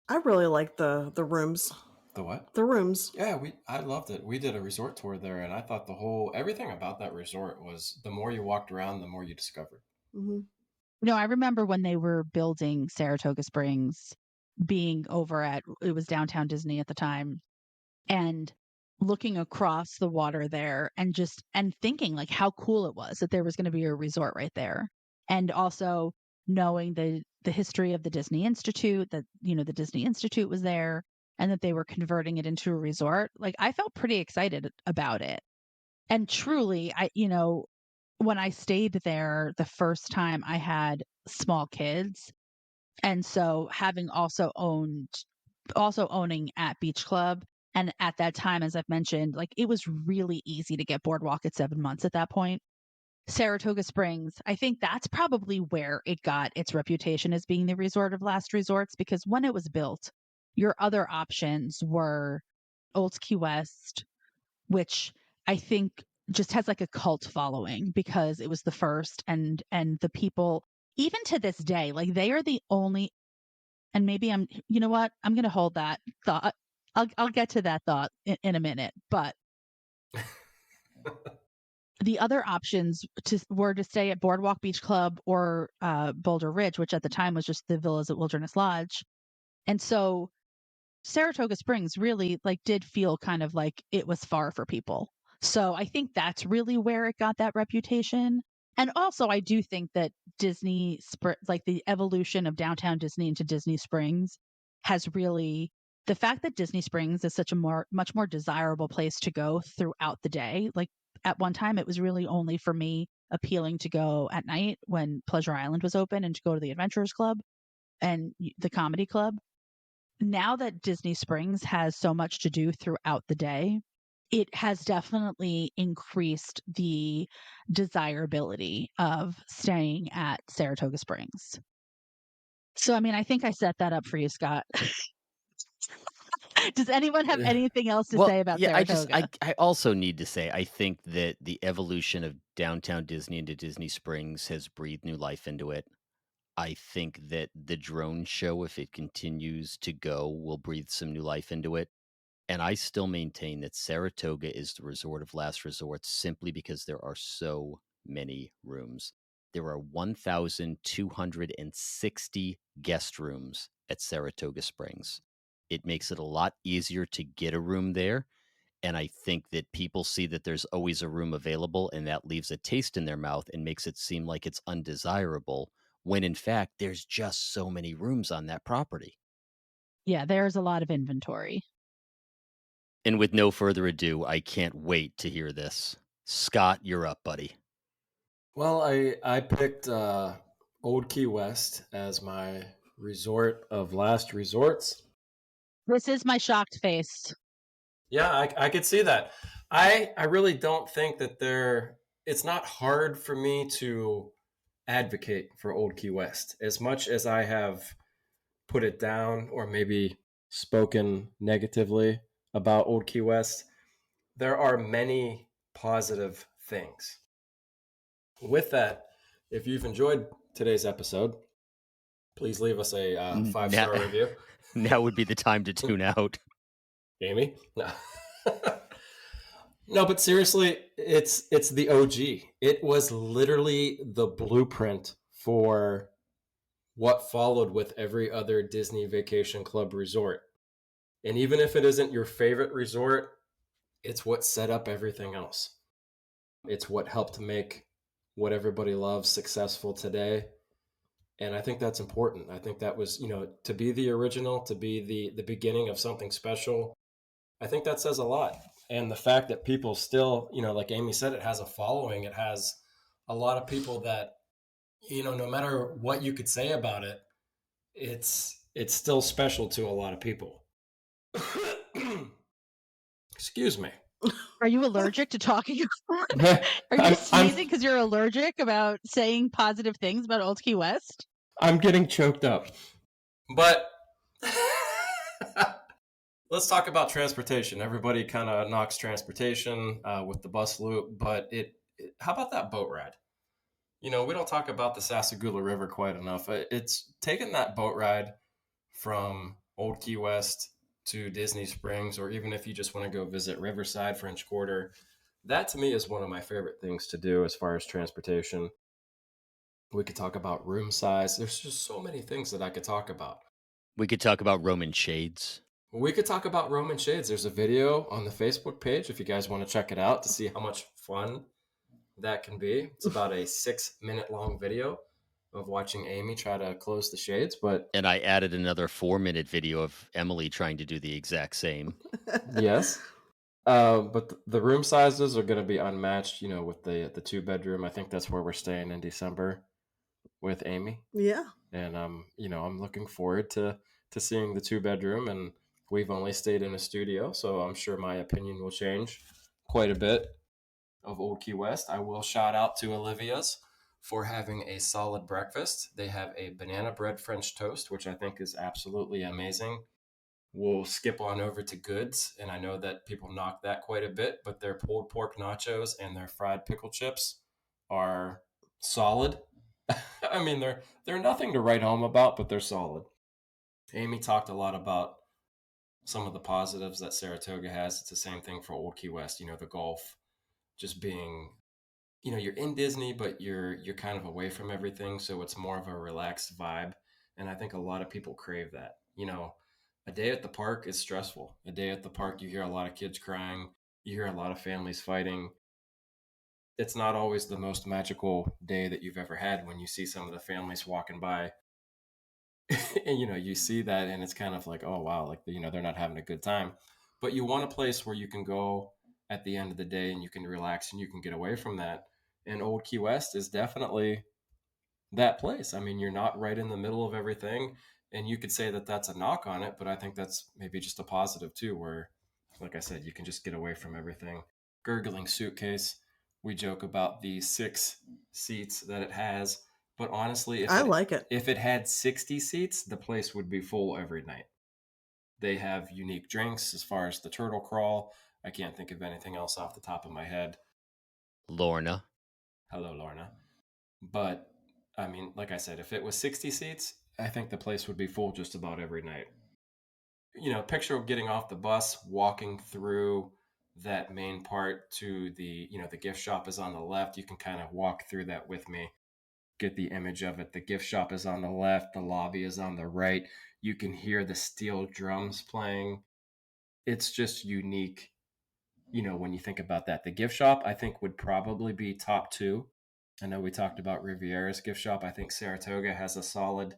I really like the rooms. The what? The rooms. Yeah, I loved it. We did a resort tour there, and I thought everything about that resort was the more you walked around, the more you discovered. Hmm. I remember when they were building Saratoga Springs, being over it was downtown Disney at the time, and looking across the water there and thinking like how cool it was that there was going to be a resort right there. And also knowing the history of the Disney Institute, that, the Disney Institute was there and that they were converting it into a resort. Like I felt pretty excited about it. And truly, when I stayed there the first time, I had small kids. And so having also owning at Beach Club, and at that time, as I've mentioned, like it was really easy to get Boardwalk at 7 months at that point. Saratoga Springs, I think that's probably where it got its reputation as being the resort of last resorts, because when it was built, your other options were Old Key West, which I think just has like a cult following because it was the first, and the people even to this day, like they are the only, and maybe you know what? I'm going to hold that thought. I'll get to that thought in a minute, but the other options were to stay at Boardwalk Beach Club or Boulder Ridge, which at the time was just the Villas at Wilderness Lodge. And so Saratoga Springs really like did feel kind of like it was far for people. So I think that's really where it got that reputation. And also I do think that like the evolution of downtown Disney into Disney Springs has really, the fact that Disney Springs is such a much more desirable place to go throughout the day. Like at one time it was really only for me appealing to go at night when Pleasure Island was open and to go to the Adventurers Club and the Comedy Club. Now that Disney Springs has so much to do throughout the day, it has definitely increased the desirability of staying at Saratoga Springs. So, I mean, I think I set that up for you, Scott. Does anyone have anything else to say about Saratoga? I also need to say, I think that the evolution of downtown Disney into Disney Springs has breathed new life into it. I think that the drone show, if it continues to go, will breathe some new life into it. And I still maintain that Saratoga is the resort of last resort simply because there are so many rooms. There are 1,260 guest rooms at Saratoga Springs. It makes it a lot easier to get a room there. And I think that people see that there's always a room available, and that leaves a taste in their mouth and makes it seem like it's undesirable, when in fact, there's just so many rooms on that property. Yeah, there's a lot of inventory. And with no further ado, I can't wait to hear this. Scott, you're up, buddy. Well, I picked Old Key West as my resort of last resorts. This is my shocked face. Yeah, I could see that. I really don't think that it's not hard for me to advocate for Old Key West. As much as I have put it down or maybe spoken negatively about Old Key West, there are many positive things. With that, if you've enjoyed today's episode, please leave us a 5-star review. Now would be the time to tune out. Amy? No. No, but seriously, it's the OG. It was literally the blueprint for what followed with every other Disney Vacation Club resort. And even if it isn't your favorite resort, it's what set up everything else. It's what helped make what everybody loves successful today. And I think that's important. I think that was, to be the original, to be the beginning of something special. I think that says a lot. And the fact that people still, like Amy said, it has a following. It has a lot of people that, no matter what you could say about it, it's still special to a lot of people. Excuse me. Are you allergic to talking? Are you sneezing because you're allergic about saying positive things about Old Key West? I'm getting choked up. But let's talk about transportation. Everybody kind of knocks transportation with the bus loop, but how about that boat ride? We don't talk about the Sassagoula River quite enough. It's taking that boat ride from Old Key West to Disney Springs, or even if you just want to go visit Riverside, French Quarter. That to me is one of my favorite things to do as far as transportation. We could talk about room size. There's just so many things that I could talk about. We could talk about Roman shades. We could talk about Roman shades. There's a video on the Facebook page if you guys want to check it out to see how much fun that can be. It's about a 6-minute long video of watching Amy try to close the shades, and I added another 4-minute video of Emily trying to do the exact same. Yes. But the room sizes are going to be unmatched, with the 2-bedroom. I think that's where we're staying in December with Amy. Yeah. And I'm looking forward to seeing the 2-bedroom, and we've only stayed in a studio, so I'm sure my opinion will change quite a bit of Old Key West. I will shout out to Olivia's for having a solid breakfast. They have a banana bread French toast, which I think is absolutely amazing. We'll skip on over to Goods, and I know that people knock that quite a bit, but their pulled pork nachos and their fried pickle chips are solid. I mean, they're nothing to write home about, but they're solid. Amy talked a lot about some of the positives that Saratoga has. It's the same thing for Old Key West, the golf, just being, you're in Disney, but you're kind of away from everything. So it's more of a relaxed vibe. And I think a lot of people crave that. A day at the park is stressful. A day at the park, you hear a lot of kids crying. You hear a lot of families fighting. It's not always the most magical day that you've ever had when you see some of the families walking by. And, you see that and it's kind of like, oh, wow, like, they're not having a good time. But you want a place where you can go at the end of the day and you can relax and you can get away from that. And Old Key West is definitely that place. I mean, you're not right in the middle of everything. And you could say that that's a knock on it, but I think that's maybe just a positive too, where, like I said, you can just get away from everything. Gurgling suitcase. We joke about the 6 seats that it has, but honestly, if it had 60 seats, the place would be full every night. They have unique drinks as far as the turtle crawl. I can't think of anything else off the top of my head. Lorna. Hello, Lorna. But I mean, like I said, if it was 60 seats, I think the place would be full just about every night. Picture getting off the bus, walking through that main part to the gift shop is on the left. You can kind of walk through that with me. Get the image of it. The gift shop is on the left. The lobby is on the right. You can hear the steel drums playing. It's just unique. When you think about that, the gift shop, I think, would probably be top 2. I know we talked about Riviera's gift shop. I think Saratoga has a solid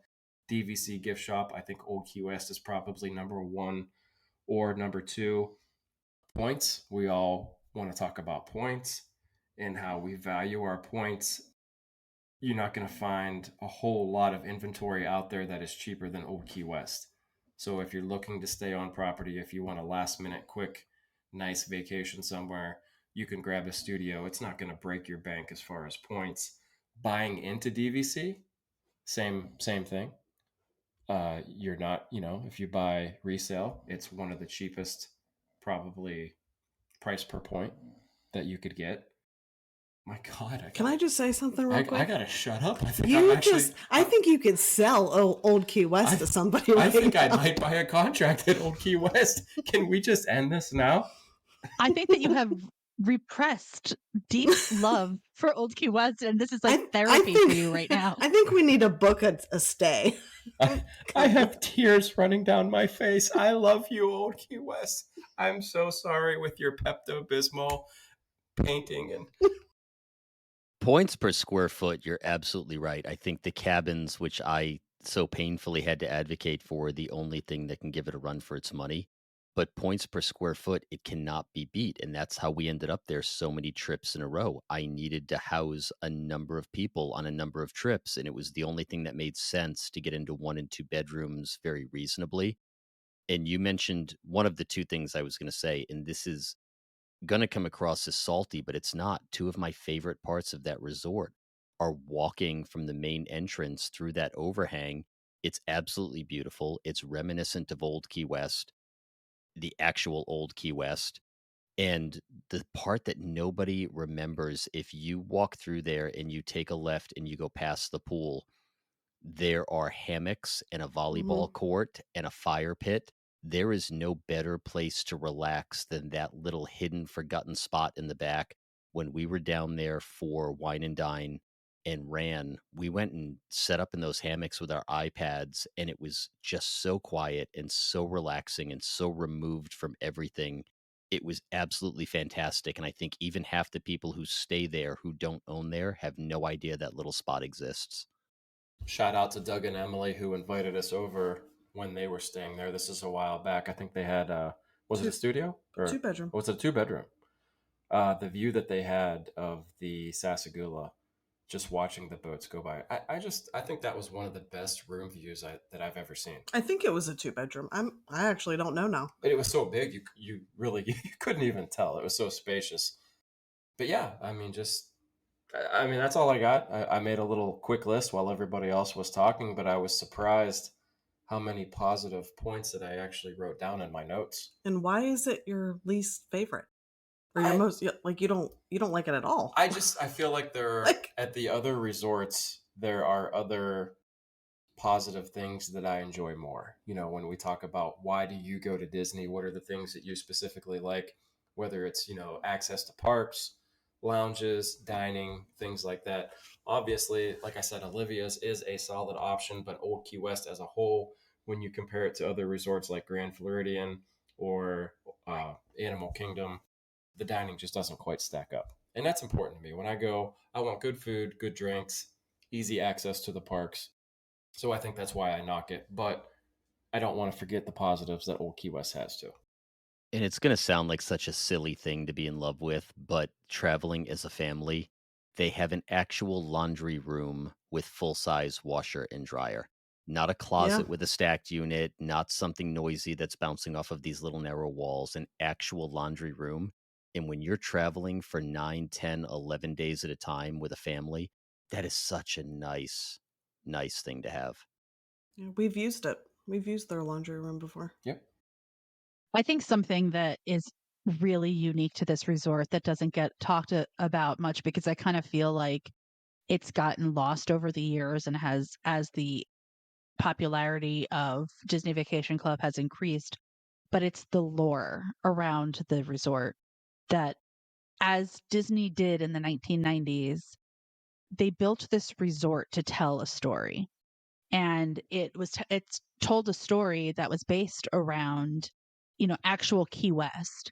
DVC gift shop. I think Old Key West is probably number 1 or number 2. Points. We all want to talk about points and how we value our points. You're not going to find a whole lot of inventory out there that is cheaper than Old Key West. So if you're looking to stay on property, if you want a last minute, quick, nice vacation somewhere, you can grab a studio. It's not going to break your bank as far as points, Buying into DVC, same thing. You're not, if you buy resale, it's one of the cheapest, probably, price per point that you could get. My God, Can I just say something real I quick? gotta shut up. I think I think you could sell Old Key West to somebody I right think I now. might buy a contract at Old Key West. Can we just end this now? I think that you have repressed deep love for Old Key West, and this is like therapy for you right now. I think we need to book a stay. I have tears running down my face. I love you, Old Key West. I'm so sorry with your Pepto-Bismol painting and Points per square foot, you're absolutely right. I think the cabins, which I so painfully had to advocate for, are the only thing that can give it a run for its money. But points per square foot, it cannot be beat. And that's how we ended up there so many trips in a row. I needed to house a number of people on a number of trips. And it was the only thing that made sense to get into 1 and 2 bedrooms very reasonably. And you mentioned one of the two things I was going to say, and this is going to come across as salty, but it's not. Two of my favorite parts of that resort are walking from the main entrance through that overhang. It's absolutely beautiful. It's reminiscent of Old Key West, the actual Old Key West. And the part that nobody remembers, if you walk through there and you take a left and you go past the pool, there are hammocks and a volleyball court and a fire pit. There is no better place to relax than that little hidden, forgotten spot in the back. When we were down there for Wine and Dine and ran, we went and set up in those hammocks with our iPads, and it was just so quiet and so relaxing and so removed from everything. It was absolutely fantastic. And I think even half the people who stay there who don't own there have no idea that little spot exists. shout out to Doug and Emily who invited us over when they were staying there. This is a while back. I think they had was it a studio or 2-bedroom. Oh, it's a 2-bedroom. The view that they had of the Sasagula, just watching the boats go by. I think that was one of the best room views that I've ever seen. I think it was a 2-bedroom. I actually don't know now. But it was so big, you really you couldn't even tell. It was so spacious. But yeah, I mean, that's all I got. I made a little quick list while everybody else was talking, but I was surprised how many positive points that I actually wrote down in my notes. And why is it your least favorite? Or your most like you don't like it at all? I feel like there Like- at the other resorts there are other positive things that I enjoy more. When we talk about why do you go to Disney, what are the things that you specifically like, whether it's, access to parks, lounges, dining, things like that. Obviously, like I said, Olivia's is a solid option, but Old Key West as a whole, when you compare it to other resorts like Grand Floridian or Animal Kingdom, the dining just doesn't quite stack up. And that's important to me. When I go, I want good food, good drinks, easy access to the parks. So I think that's why I knock it. But I don't want to forget the positives that Old Key West has too. And it's going to sound like such a silly thing to be in love with, but traveling as a family, they have an actual laundry room with full-size washer and dryer. Not a closet with a stacked unit, not something noisy that's bouncing off of these little narrow walls, an actual laundry room. And when you're traveling for 9, 10, 11 days at a time with a family, that is such a nice thing to have. Yeah, we've used it. We've used their laundry room before. Yep. I think something that is really unique to this resort that doesn't get talked about much, because I kind of feel like it's gotten lost over the years and as the popularity of Disney Vacation Club has increased, but it's the lore around the resort that, as Disney did in the 1990s, they built this resort to tell a story. And it's told a story that was based around, actual Key West.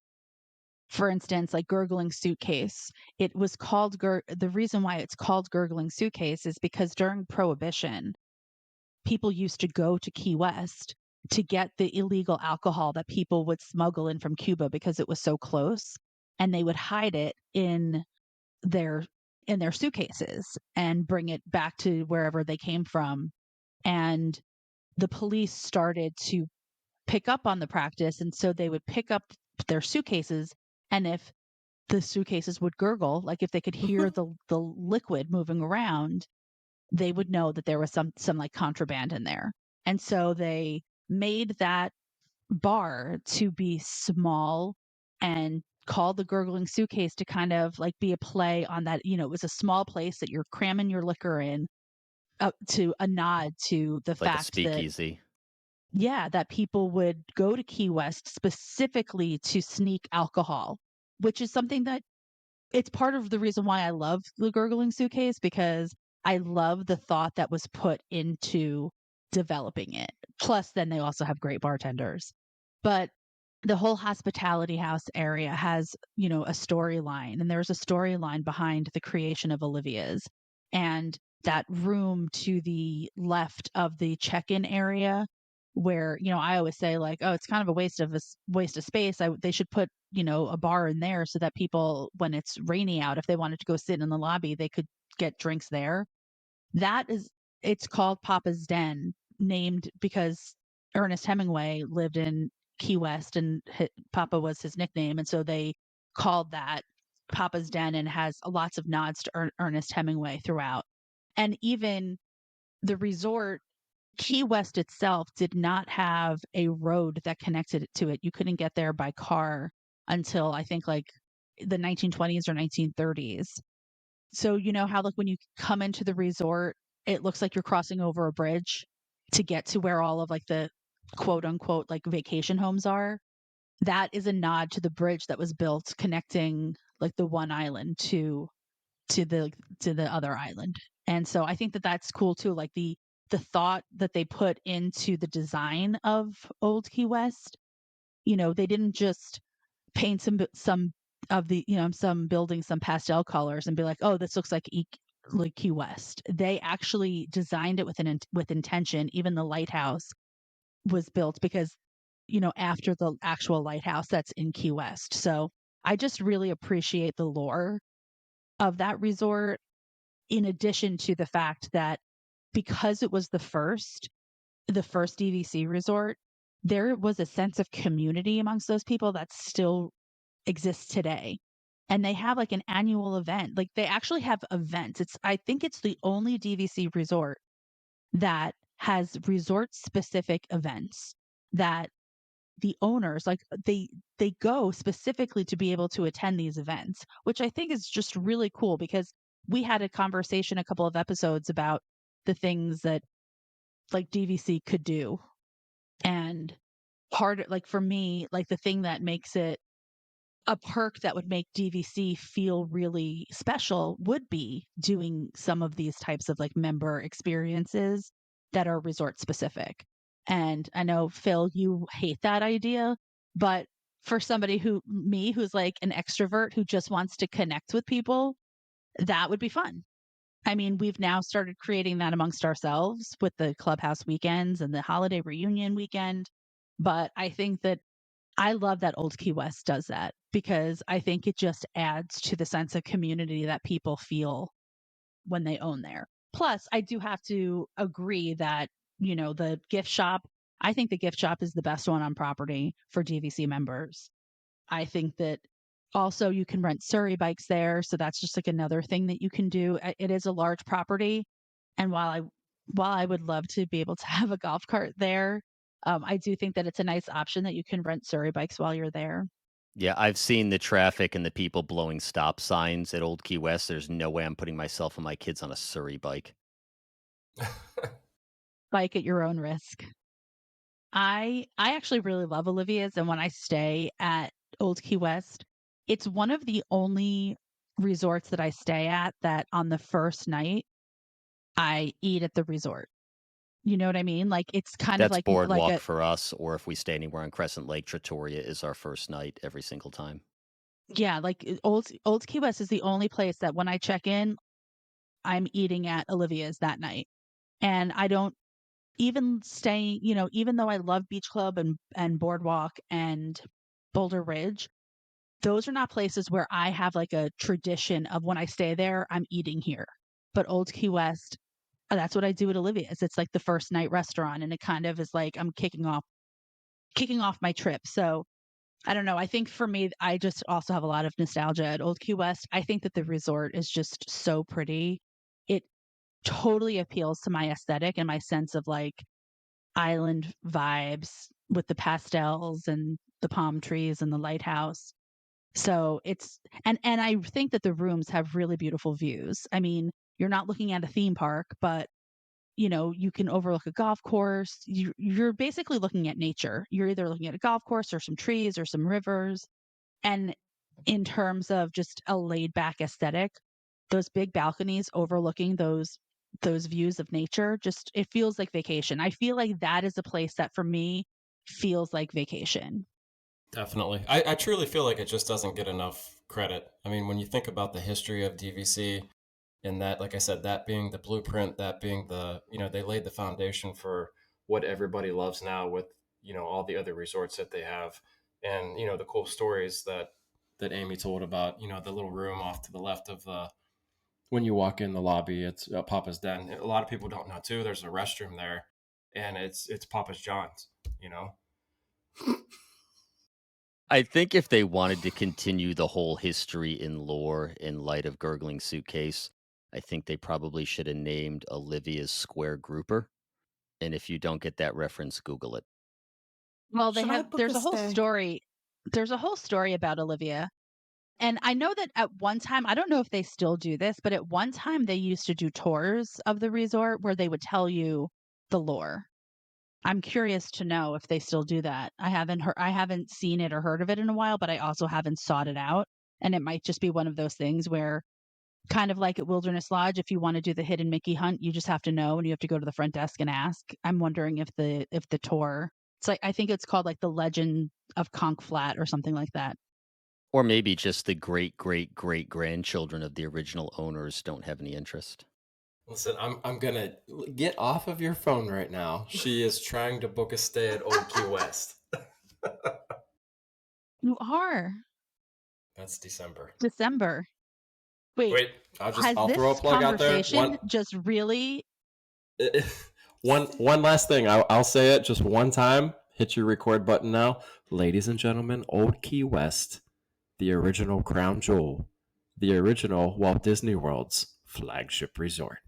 For instance, like Gurgling Suitcase. It was called the reason why it's called Gurgling Suitcase is because during Prohibition, people used to go to Key West to get the illegal alcohol that people would smuggle in from Cuba because it was so close, and they would hide it in their suitcases and bring it back to wherever they came from. And the police started to pick up on the practice, and so they would pick up their suitcases, and if the suitcases would gurgle. Like if they could hear the liquid moving around, they would know that there was some like contraband in there. And so they made that bar to be small and called the gurgling suitcase to kind of like be a play on that. It was a small place that you're cramming your liquor in, to a nod to the Like a fact that, speakeasy. yeah, that people would go to Key West specifically to sneak alcohol, which is something that it's part of the reason why I love the gurgling suitcase, because I love the thought that was put into developing it. Plus, then they also have great bartenders. But the whole hospitality house area has, a storyline, and there's a storyline behind the creation of Olivia's. And that room to the left of the check-in area, where, I always say like, oh, it's kind of a waste of space. They should put, a bar in there so that people, when it's rainy out, if they wanted to go sit in the lobby, they could get drinks there. It's called Papa's Den, named because Ernest Hemingway lived in Key West, and Papa was his nickname. And so they called that Papa's Den, and has lots of nods to Ernest Hemingway throughout. And even the resort, Key West itself, did not have a road that connected it to it. You couldn't get there by car until I think like the 1920s or 1930s. So you know how like when you come into the resort, it looks like you're crossing over a bridge to get to where all of like the quote unquote like vacation homes are. That is a nod to the bridge that was built connecting like the one island to the other island. And so I think that that's cool too. Like the thought that they put into the design of Old Key West. They didn't just paint some of the some buildings some pastel colors and be like, oh, this looks like like Key West. They actually designed it with intention. Even the lighthouse was built because after the actual lighthouse that's in Key West. So I just really appreciate the lore of that resort, in addition to the fact that because it was the first DVC resort, there was a sense of community amongst those people that still exists today. And they have like an annual event. Like they actually have events. I think it's the only DVC resort that has resort specific events that the owners like they go specifically to be able to attend these events, which I think is just really cool, because we had a conversation a couple of episodes about the things that like DVC could do. And like for me, like the thing that makes it a perk that would make DVC feel really special would be doing some of these types of like member experiences that are resort specific. And I know, Phil, you hate that idea, but for somebody who's like an extrovert who just wants to connect with people, that would be fun. I mean, we've now started creating that amongst ourselves with the clubhouse weekends and the holiday reunion weekend. But I think that I love that Old Key West does that, because I think it just adds to the sense of community that people feel when they own there. Plus, I do have to agree that, the gift shop, I think the gift shop is the best one on property for DVC members. I think that also you can rent Surrey bikes there. So that's just like another thing that you can do. It is a large property. And while I would love to be able to have a golf cart there, I do think that it's a nice option that you can rent Surrey bikes while you're there. Yeah, I've seen the traffic and the people blowing stop signs at Old Key West. There's no way I'm putting myself and my kids on a Surrey bike. Bike at your own risk. I actually really love Olivia's, and when I stay at Old Key West, it's one of the only resorts that I stay at that on the first night I eat at the resort. You know what I mean? Like it's kind of That's like a boardwalk for us, or if we stay anywhere on Crescent Lake, Trattoria is our first night every single time. yeah, like Old Key West is the only place that when I check in, I'm eating at Olivia's that night. And I don't even stay, even though I love Beach Club and Boardwalk and Boulder Ridge, those are not places where I have like a tradition of when I stay there, I'm eating here. But Old Key West, that's what I do at Olivia's. It's like the first night restaurant, and it kind of is like I'm kicking off my trip. So I don't know. I think for me, I just also have a lot of nostalgia at Old Key West. I think that the resort is just so pretty. It totally appeals to my aesthetic and my sense of like island vibes with the pastels and the palm trees and the lighthouse. So it's and I think that the rooms have really beautiful views. I mean, you're not looking at a theme park, but you can overlook a golf course. You're basically looking at nature. You're either looking at a golf course or some trees or some rivers. And in terms of just a laid back aesthetic, those big balconies overlooking those views of nature, just it feels like vacation. I feel like that is a place that for me feels like vacation. Definitely. I truly feel like it just doesn't get enough credit. I mean, when you think about the history of DVC and that, like I said, that being the blueprint, that being they laid the foundation for what everybody loves now with, all the other resorts that they have. And, the cool stories that Amy told about, the little room off to the left of when you walk in the lobby, it's Papa's Den. A lot of people don't know too. There's a restroom there and it's Papa's John's, I think if they wanted to continue the whole history and lore in light of Gurgling Suitcase, I think they probably should have named Olivia's Square Grouper. And if you don't get that reference, Google it. Well, Should I book there's a a whole stay? story. There's a whole story about Olivia. And I know that at one time, I don't know if they still do this, but at one time they used to do tours of the resort where they would tell you the lore. I'm curious to know if they still do that. I haven't seen it or heard of it in a while, but I also haven't sought it out. And it might just be one of those things where kind of like at Wilderness Lodge, if you want to do the hidden Mickey hunt, you just have to know and you have to go to the front desk and ask. I'm wondering if the tour, it's like I think it's called like the Legend of Conch Flat or something like that. Or maybe just the great, great, great grandchildren of the original owners don't have any interest. Listen, I'm gonna get off of your phone right now. She is trying to book a stay at Old Key West. You are That's December. December. Wait, Wait, has I'll this throw a plug out there. conversation just really? One last thing. I'll say it just one time. Hit your record button now, ladies and gentlemen. Old Key West, the original crown jewel, the original Walt Disney World's flagship resort.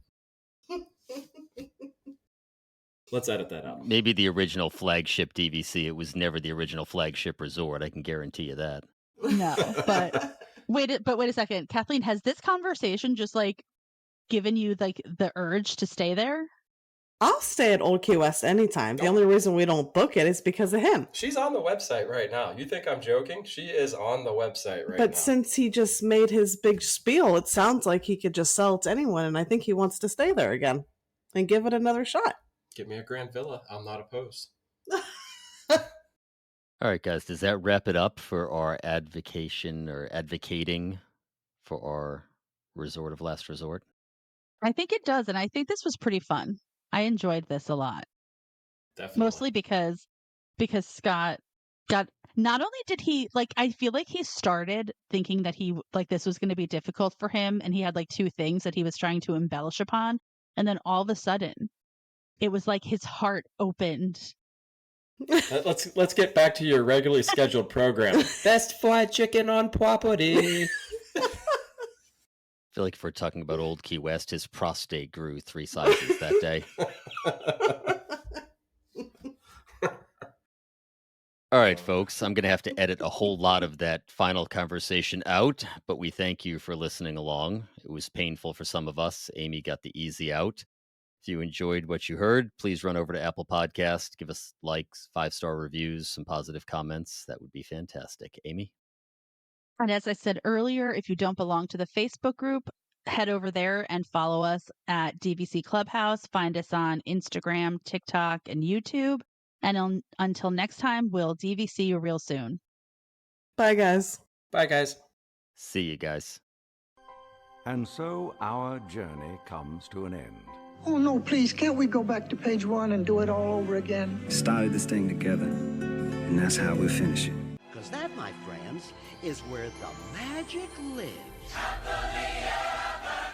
Let's edit that out. Maybe the original flagship DVC. It was never the original flagship resort. I can guarantee you that. No, but wait a second. Kathleen, has this conversation just like given you like the urge to stay there? I'll stay at Old Key West anytime. The only reason we don't book it is because of him. She's on the website right now. You think I'm joking? She is on the website right now. But since he just made his big spiel, it sounds like he could just sell it to anyone, and I think he wants to stay there again and give it another shot. Give me a grand villa. I'm not opposed. All right, guys, does that wrap it up for our advocating for our resort of last resort? I think it does, and I think this was pretty fun. I enjoyed this a lot. Definitely. Mostly because Scott got not only did he like I feel like he started thinking that he like this was going to be difficult for him and he had like two things that he was trying to embellish upon, and then all of a sudden it was like his heart opened. Let's get back to your regularly scheduled program. Best fried chicken on property. I feel like if we're talking about Old Key West, his prostate grew 3 sizes that day. All right, folks, I'm going to have to edit a whole lot of that final conversation out, but we thank you for listening along. It was painful for some of us. Amy got the easy out. If you enjoyed what you heard, please run over to Apple Podcast, give us likes, 5-star reviews, some positive comments. That would be fantastic. Amy? And as I said earlier, if you don't belong to the Facebook group, head over there and follow us at DVC Clubhouse. Find us on Instagram, TikTok, and YouTube. And until next time, we'll DVC you real soon. Bye, guys. Bye, guys. See you guys. And so our journey comes to an end. Oh, no, please, can't we go back to page 1 and do it all over again? Started this thing together, and that's how we'll finish it. Because that, my friends, is where the magic lives. Happily ever